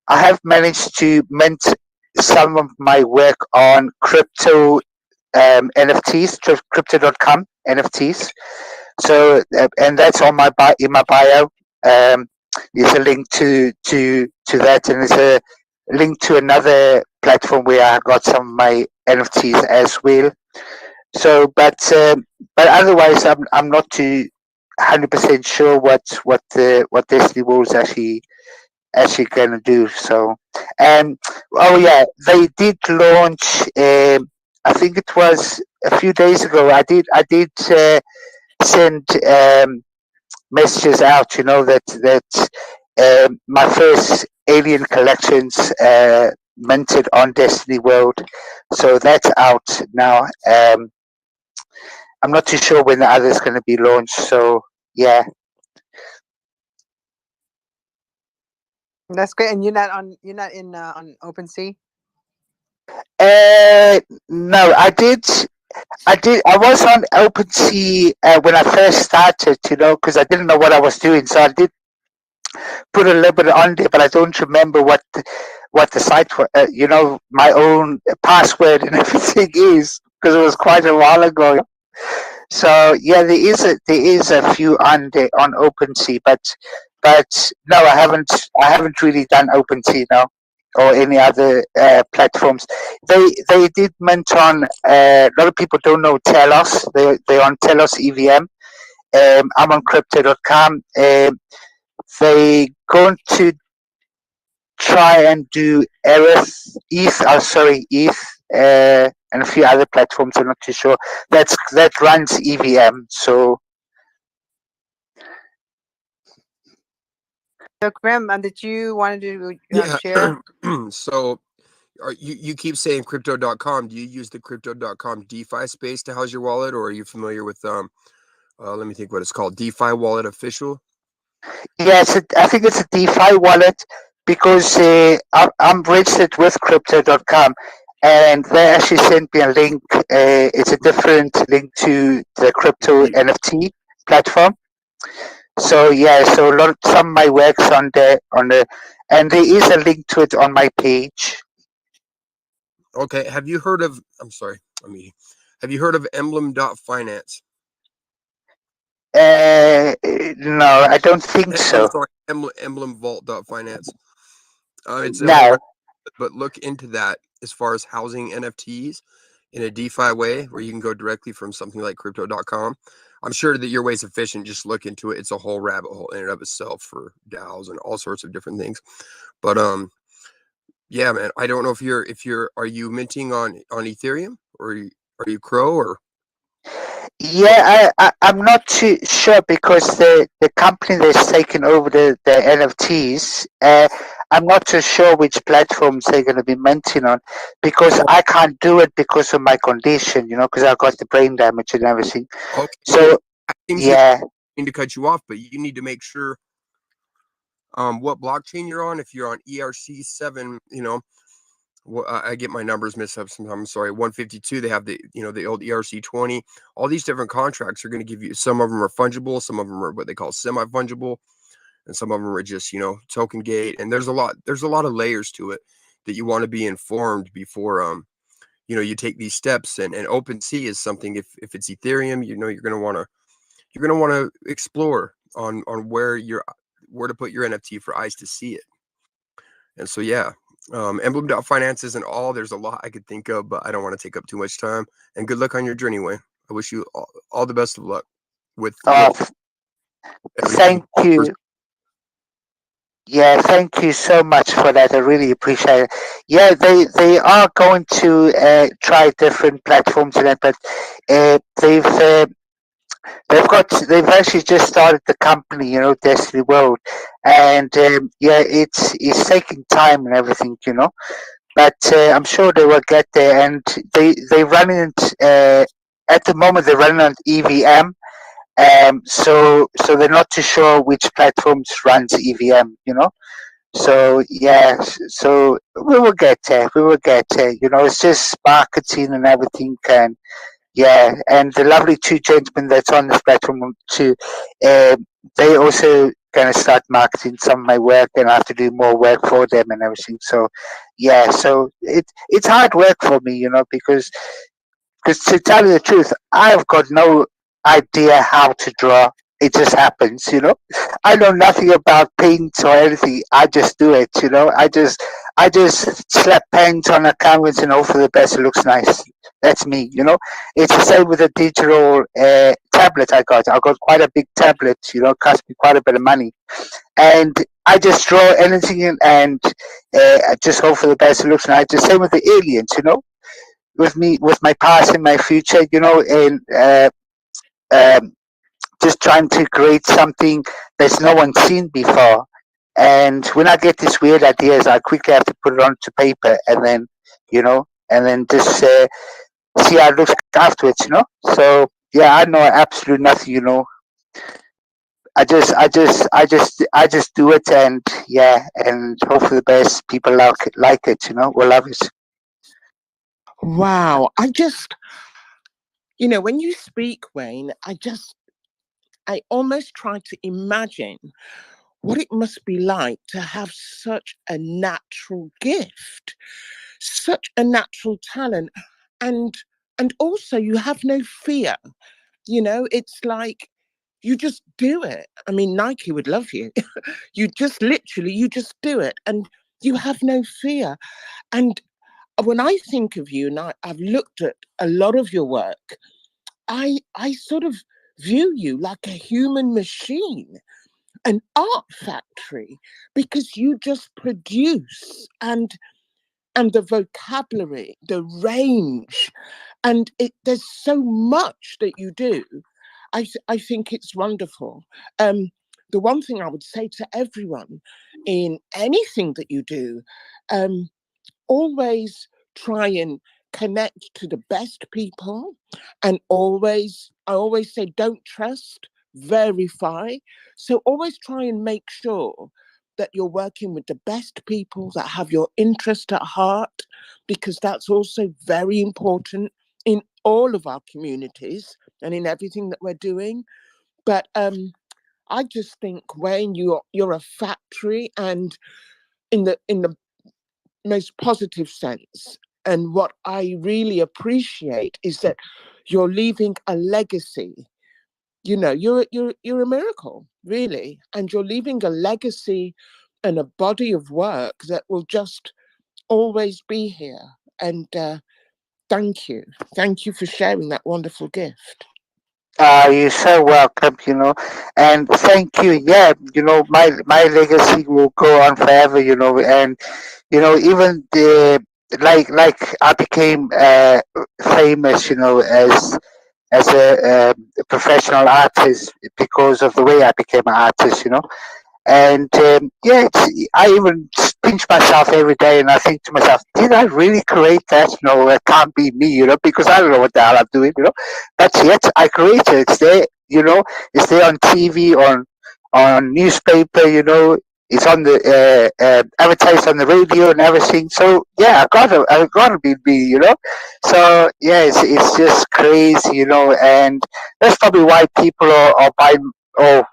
have managed to mint some of my work on crypto NFTs, crypto.com NFTs. So and that's on my in my bio. There's a link to that, and there's a link to another platform where I got some of my NFTs as well. So, but otherwise, I'm not too 100% sure what Destiny World's actually going to do. So, oh yeah, they did launch. I think it was a few days ago. I did send messages out. That my first Alien collections minted on Destiny World, so that's out now. I'm not too sure when the other is going to be launched. So yeah. That's great. And you're not in on OpenSea? No, I did. I did. I was on OpenSea when I first started, because I didn't know what I was doing. So I did put a little bit on there, but I don't remember what the site for, my own password and everything is, because it was quite a while ago. So yeah, there is a few on OpenSea, but no, I haven't really done OpenSea now or any other platforms. They did mention a lot of people don't know Telos. They're on Telos EVM. I'm on crypto.com. They going to try and do ETH, and a few other platforms. I'm not too sure. That runs EVM. So So, Grim, did you want to Yeah. share? So you keep saying crypto.com. Do you use the crypto.com DeFi space to house your wallet, or are you familiar with let me think what it's called, DeFi Wallet Official? yeah, I think it's a DeFi wallet because I'm registered with crypto.com, and they actually sent me a link. It's a different link to the crypto NFT platform. So yeah, so some of my works on the, and there is a link to it on my page. Okay. Have you heard of? I'm sorry. Have you heard of Emblem.finance? No, I don't think I'm so. sorry, Emblem Vault.finance. It's a whole, No. but look into that as far as housing NFTs in a DeFi way where you can go directly from something like crypto.com. I'm sure that your way is efficient. Just look into it. It's a whole rabbit hole in and of itself for DAOs and all sorts of different things. But yeah, man, I don't know if are you minting on Ethereum, or are you Crow, or? Yeah, I'm not too sure because the company that's taken over the NFTs, I'm not too sure which platforms they're going to be minting on because I can't do it because of my condition, because I've got the brain damage and everything. Okay. So, yeah. I mean to cut you off, but you need to make sure what blockchain you're on. If you're on ERC7, I get my numbers mixed up sometimes. I'm sorry, 152. They have the old ERC20. All these different contracts are going to give you. Some of them are fungible. Some of them are what they call semi-fungible, and some of them are just token gate. And there's a lot of layers to it that you want to be informed before you take these steps. And OpenSea is something. If it's Ethereum, you're going to want to explore on where to put your NFT for eyes to see it. And so yeah. Emblem.finance isn't all. There's a lot I could think of, but I don't want to take up too much time. And good luck on your journey, Wayne. I wish you all the best of luck with everything. Thank you. Yeah, thank you so much for that. I really appreciate it. Yeah, they are going to try different platforms and that, but they've actually just started the company, Destiny World, and yeah, it's taking time and everything, but I'm sure they will get there. And they run it at the moment. They're running on EVM, so they're not too sure which platforms runs EVM, So yeah, so we will get there. We will get there. It's just marketing and everything, and yeah, and the lovely two gentlemen that's on this platform too, they also gonna start marketing some of my work, and I have to do more work for them and everything. So yeah, so it's hard work for me, because to tell you the truth, I've got no idea how to draw. It just happens, I know nothing about paint or anything. I just do it, I just slap paint on a canvas and hope for the best. It looks nice. That's me. It's the same with the digital tablet I got. I got quite a big tablet. Cost me quite a bit of money, and I just draw anything in, and I just hope for the best. It looks nice. The same with the aliens. With me, with my past and my future, and just trying to create something that's no one's seen before. And when I get these weird ideas, I quickly have to put it onto paper, and then, and then just see how it looks afterwards. So yeah, I know absolutely nothing. I just do it, and yeah, and hope for the best. People like it. Will love it. Wow. You know, when you speak, Wayne, I almost try to imagine what it must be like to have such a natural gift, such a natural talent, and also you have no fear. You know, it's like you just do it. I mean, Nike would love you. You just literally, you just do it, and you have no fear. And when I think of you, and I've looked at a lot of your work, I sort of view you like a human machine, an art factory, because you just produce, and the vocabulary, the range, and there's so much that you do. I think it's wonderful. The one thing I would say to everyone in anything that you do, um, always try and connect to the best people, and I always say, don't trust, verify. So always try and make sure that you're working with the best people that have your interest at heart, because that's also very important in all of our communities and in everything that we're doing. But I just think, Wayne, you're a factory, and in the most positive sense. And what I really appreciate is that you're leaving a legacy. You know, you're a miracle, really, and you're leaving a legacy and a body of work that will just always be here. And thank you for sharing that wonderful gift. You're so welcome, and thank you. Yeah, my legacy will go on forever, and even like I became famous, as a professional artist because of the way I became an artist, and yeah, I even pinch myself every day, and I think to myself, did I really create that? No, it can't be me, because I don't know what the hell I'm doing, But yet I created it. It's there, it's there on TV, on newspaper, It's on the advertised on the radio and everything. So yeah, I gotta be me, So yeah, it's just crazy, and that's probably why people are buying or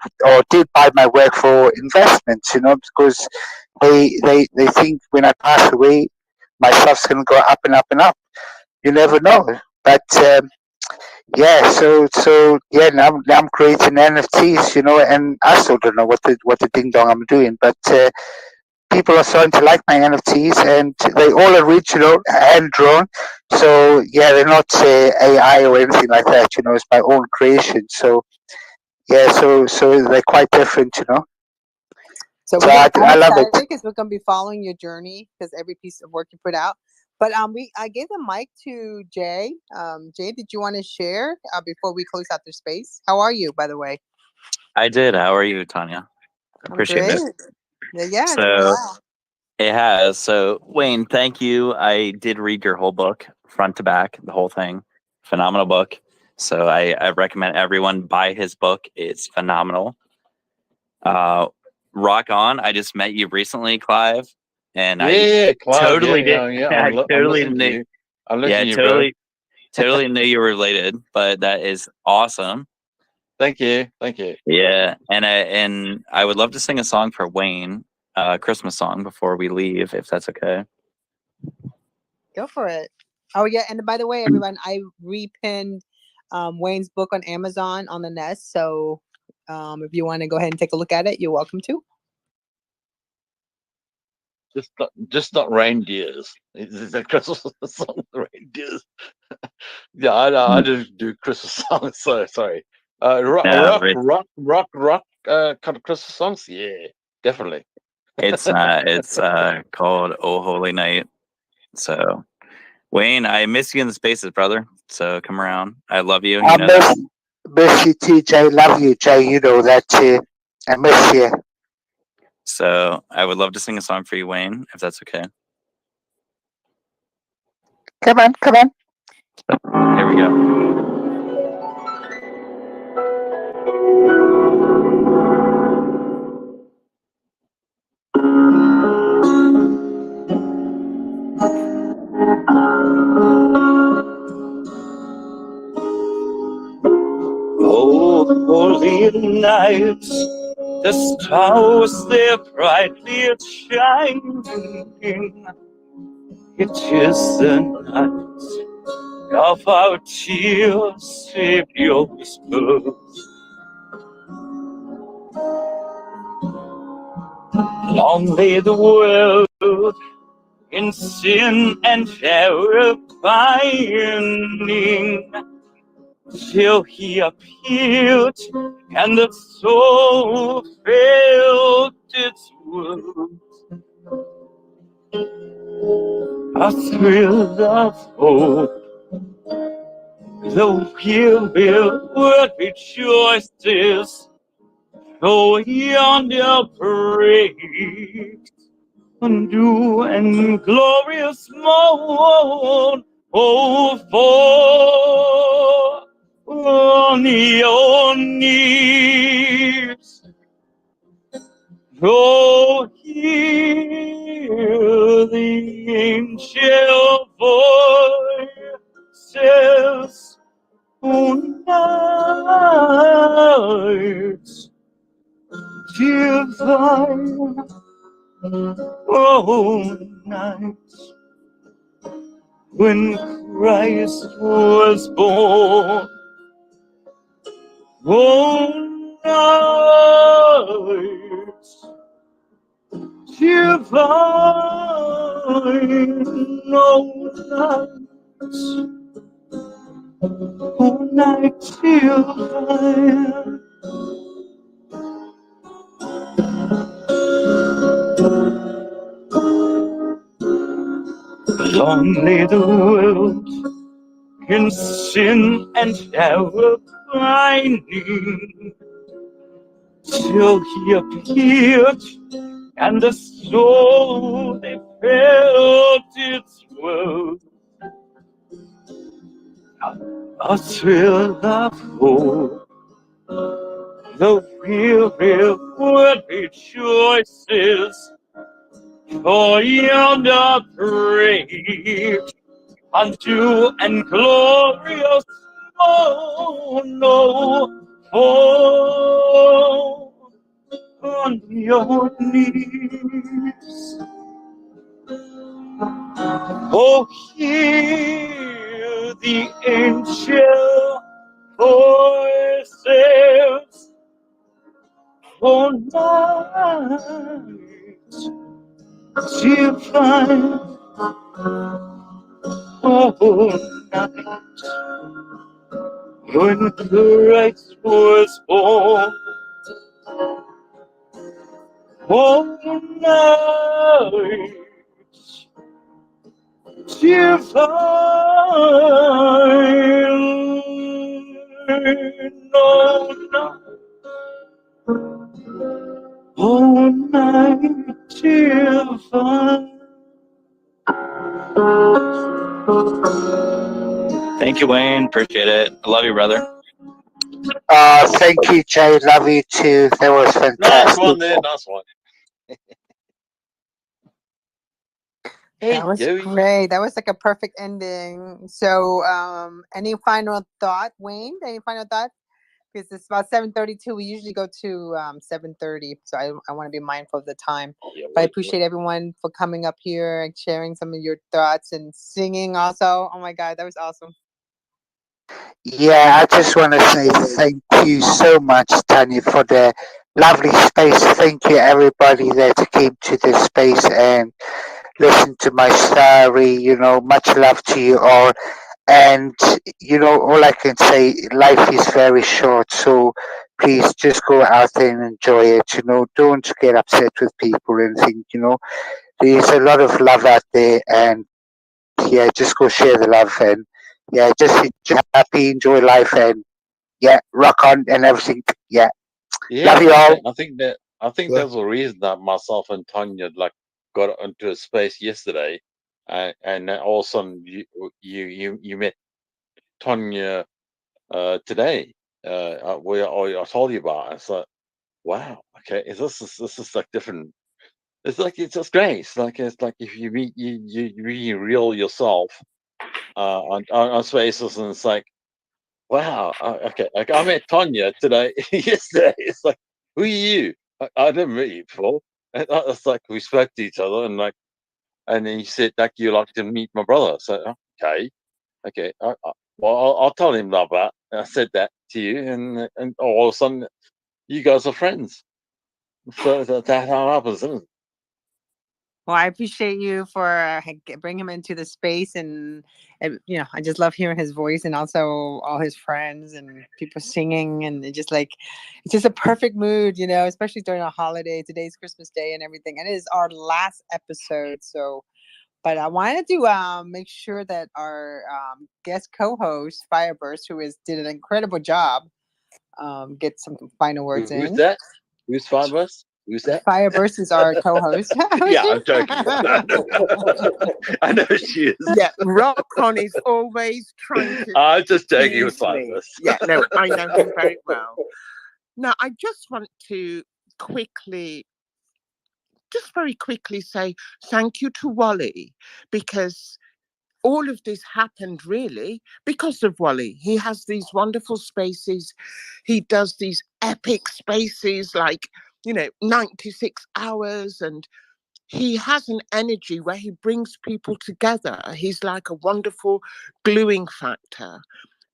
did buy my work for investments, because they think when I pass away, my stuff's gonna go up and up and up. You never know. But yeah, so yeah, now I'm creating NFTs, and I still don't know what the ding dong I'm doing, but people are starting to like my NFTs, and they all original, hand drawn. So yeah, they're not AI or anything like that. It's my own creation. So yeah, so they're quite different. So So I I'm love excited it. because we're gonna be following your journey because every piece of work you put out. But I gave the mic to Jay. Jay, did you want to share before we close out the space? How are you, by the way? I did. How are you, Tanya? I'm Appreciate great. it. Yeah, it's been a So while. it has. So Wayne, thank you. I did read your whole book, front to back, the whole thing. Phenomenal book. So I recommend everyone buy his book. It's phenomenal. Rock on. I just met you recently, Clive, and I Yeah, Clive. Yeah, totally did. yeah, yeah. I I'm totally listening to knew. you. I'm Yeah, listening to you, bro. totally knew you were related. But that is awesome. Thank you. Thank you. Yeah, and I would love to sing a song for Wayne, a Christmas song before we leave, if that's okay. Go for it. Oh yeah, and by the way, everyone, I repinned Wayne's book on Amazon on the Nest. So if you want to go ahead and take a look at it, you're welcome to. Just not reindeers. Is that Christmas song? Reindeers. Yeah, I just do Christmas songs. So sorry. Rock, No, kind of Christmas songs. Yeah, definitely. it's not. It's called "Oh Holy Night." So Wayne, I miss you in the spaces, brother. So come around. I love you. You I know that. miss you too, Jay. Love you, Jay. You know that too. I miss you. So I would love to sing a song for you, Wayne, if that's okay. Come on, come on. Here we go. nights, the stars they're brightly shining. It is the night of our dear Savior's birth. Long lay the world in sin and error pining, till he appeared and the soul felt its worth. A thrill of hope, the weary world rejoices, though yonder breaks a new and glorious morn. Oh, fall on your knees. Oh, hear the angel voices. Oh, nights divine. Oh, nights when Christ was born. Oh, nights divine. Oh, nights. Oh, nights divine. Long lay the world in sin and error pining, till he appeared, and the soul they felt its worth. A thrill of hope, the weary world rejoices, for yonder breaks unto and glorious morn. Oh, fall on your knees. Oh, hear the angel voices. Oh, night divine. Oh, night when Christ was born. Oh, night divine. Oh, night. Oh, night divine. Thank you, Wayne. Appreciate it. I love you, brother. Thank you, Jay. Love you too. That was Nice fantastic. one there, nice one. Hey, That was Joey. great. That was like a perfect ending. So, any final thought, Wayne? Any final thought? Because it's about 7:32. We usually go to 7:30, so I want to be mindful of the time. Yeah, But I appreciate everyone for coming up here and sharing some of your thoughts and singing also. Oh my God, that was awesome. Yeah, I just want to say thank you so much, Tanya, for the lovely space. Thank you, everybody that came to this space and listened to my story. Much love to you all. And, all I can say, life is very short. So please just go out there and enjoy it. Don't get upset with people and think, there's a lot of love out there. And yeah, just go share the love and yeah, just happy, enjoy life and yeah, rock on and everything. Yeah. Yeah, Love you all. I think Yeah. that's the reason that myself and Tanya got into a space yesterday, and then all of a sudden you met Tanya today. Where I told you about. It's like, wow, okay, this is like different. It's just great. It's like if you meet you really real yourself on spaces, and it's like wow, okay. Like, I met Tonya today, yesterday. It's like, who are you? I never met you before. And it's like, we spoke to each other, and like, and then he said, like, you like to meet my brother. So, okay. Well, I'll tell him about that. And I said that to you, and all of a sudden, you guys are friends. So that's how it happens, isn't it? Well, I appreciate you for bringing him into the space, and you know, I just love hearing his voice, and also all his friends and people singing, and it's just a perfect mood, you know, especially during a holiday. Today's Christmas Day and everything, and it is our last episode, so. But I wanted to make sure that our guest co-host Fireburst, did an incredible job, get some final words Who's in. that? Who's Fireburst? Who's that? Fireburst is our co-host. Yeah, I'm joking. I know she is. Yeah, Rock On is always trying to I'm just joking with tease me. Fireburst. Yeah, no, I know him very well. Now, I just want to very quickly say thank you to Wally, because all of this happened really because of Wally. He has these wonderful spaces. He does these epic spaces like, 96 hours, and he has an energy where he brings people together. He's like a wonderful gluing factor.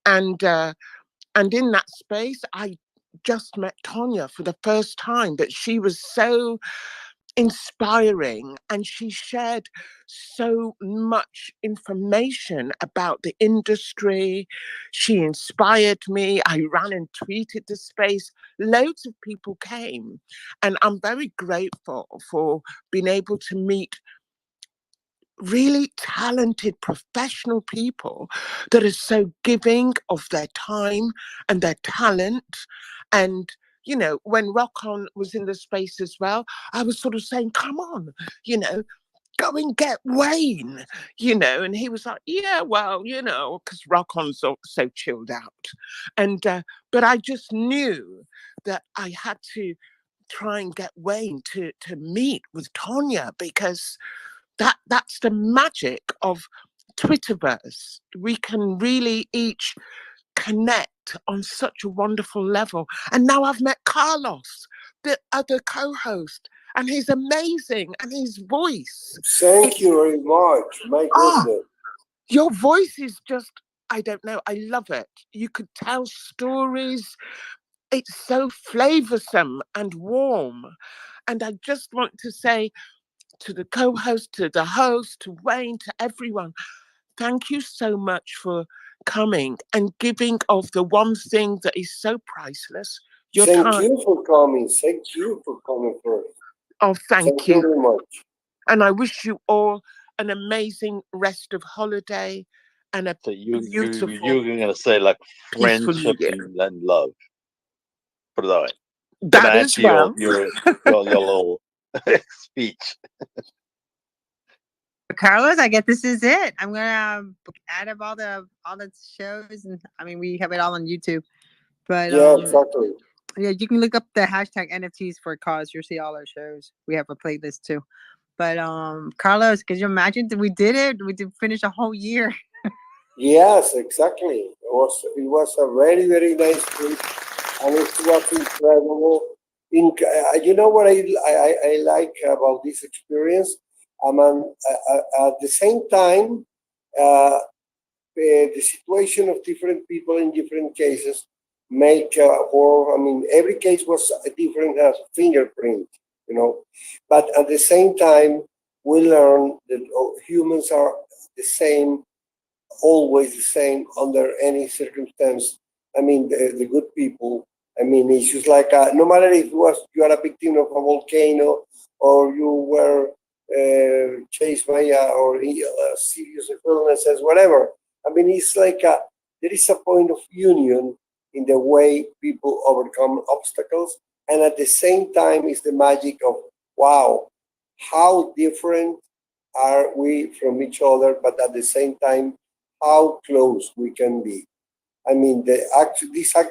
And in that space, I just met Tonya for the first time, but she was so inspiring, and she shared so much information about the industry. She inspired me. I ran and tweeted the space. Loads of people came, and I'm very grateful for being able to meet really talented professional people that are so giving of their time and their talent. And when Rock On was in the space as well, I was sort of saying, come on, go and get Wayne, and he was like, yeah, well, because Rock On's so chilled out. But I just knew that I had to try and get Wayne to meet with Tonya, because that's the magic of Twitterverse. We can really each connect on such a wonderful level. And now I've met Carlos, the other co-host, and he's amazing, and his voice. Thank you very much. My goodness. Your voice is just, I don't know, I love it. You could tell stories. It's so flavoursome and warm. And I just want to say to the co-host, to the host, to Wayne, to everyone, thank you so much for coming and giving of the one thing that is so priceless, your Thank time. you for coming. Thank you for coming first. Oh, thank you. Very much. And I wish you all an amazing rest of holiday and a beautiful, you're going to say like friendship and love. Put it that way. That as well. Your little speech. Carlos, I guess this is it. I'm gonna add up all the shows, and I mean we have it all on YouTube. But yeah, exactly. Yeah, you can look up the hashtag NFTs for cause. You'll see all our shows. We have a playlist too. But Carlos, could you imagine that we did it? We did finish a whole year. Yes, exactly. It was a very, very nice trip, and it was incredible. You know what I like about this experience? At the same time, the situation of different people in different cases make every case was a different fingerprint, but at the same time we learn that humans are the same, always the same under any circumstance. The good people, it's just like no matter if you are a victim of a volcano, or you were chased by or serious illnesses, whatever. It's like there is a point of union in the way people overcome obstacles, and at the same time is the magic of, wow, how different are we from each other, but at the same time, how close we can be.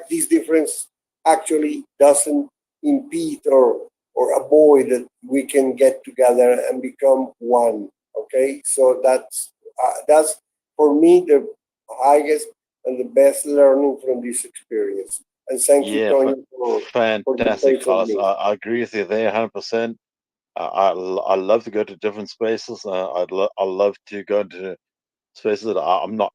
This difference actually doesn't impede or avoid that we can get together and become one. Okay, so that's for me the, I guess, and the best learning from this experience. And thank you, Yeah, Tony, for the fantastic, space of Carlos. me. I agree with you there 100%. I love to go to different spaces. I love to go to spaces that I'm not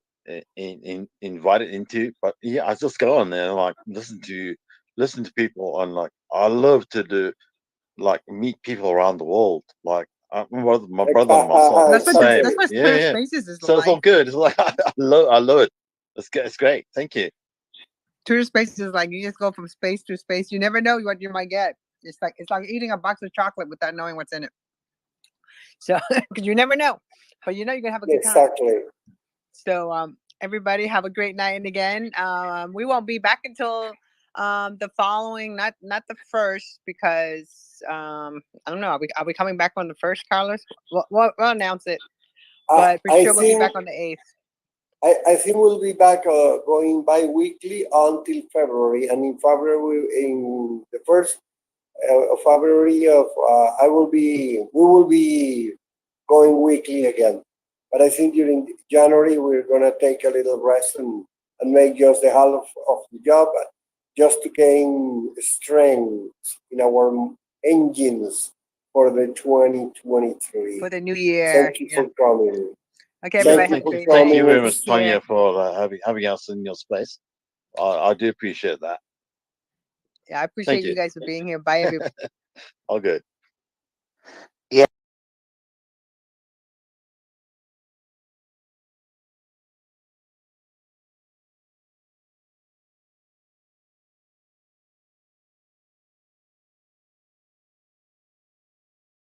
invited into, but yeah, I just go on there and like listen to people, and like I love to do like meet people around the world. Like my brother and myself are the same. That's what Yeah, Twitter yeah. Spaces is So it's all like. good. It's like I love it. It's great. Thank you. Twitter Spaces is like you just go from space to space. You never know what you might get. It's like eating a box of chocolate without knowing what's in it. So because you never know, but you know you're gonna have a good time. Exactly. So everybody have a great night. And again, we won't be back until the following, not the first, because I don't know. Are we coming back on the first, Carlos? We'll announce it, but for I sure we'll be think back on the 8th. I think we'll be back going bi-weekly until February, and in February, in the first of February, we will be going weekly again. But I think during January we're gonna take a little rest and make just the half of the job, just to gain strength in our engines for the 2023. For the new year. Thank you for coming. Okay, everybody Thank have you a for great Thank night. you very coming. much, Take care. Tanya, for having us in your space. I do appreciate that. Yeah, I Thank appreciate you. you guys for being here. Bye, everybody. All good.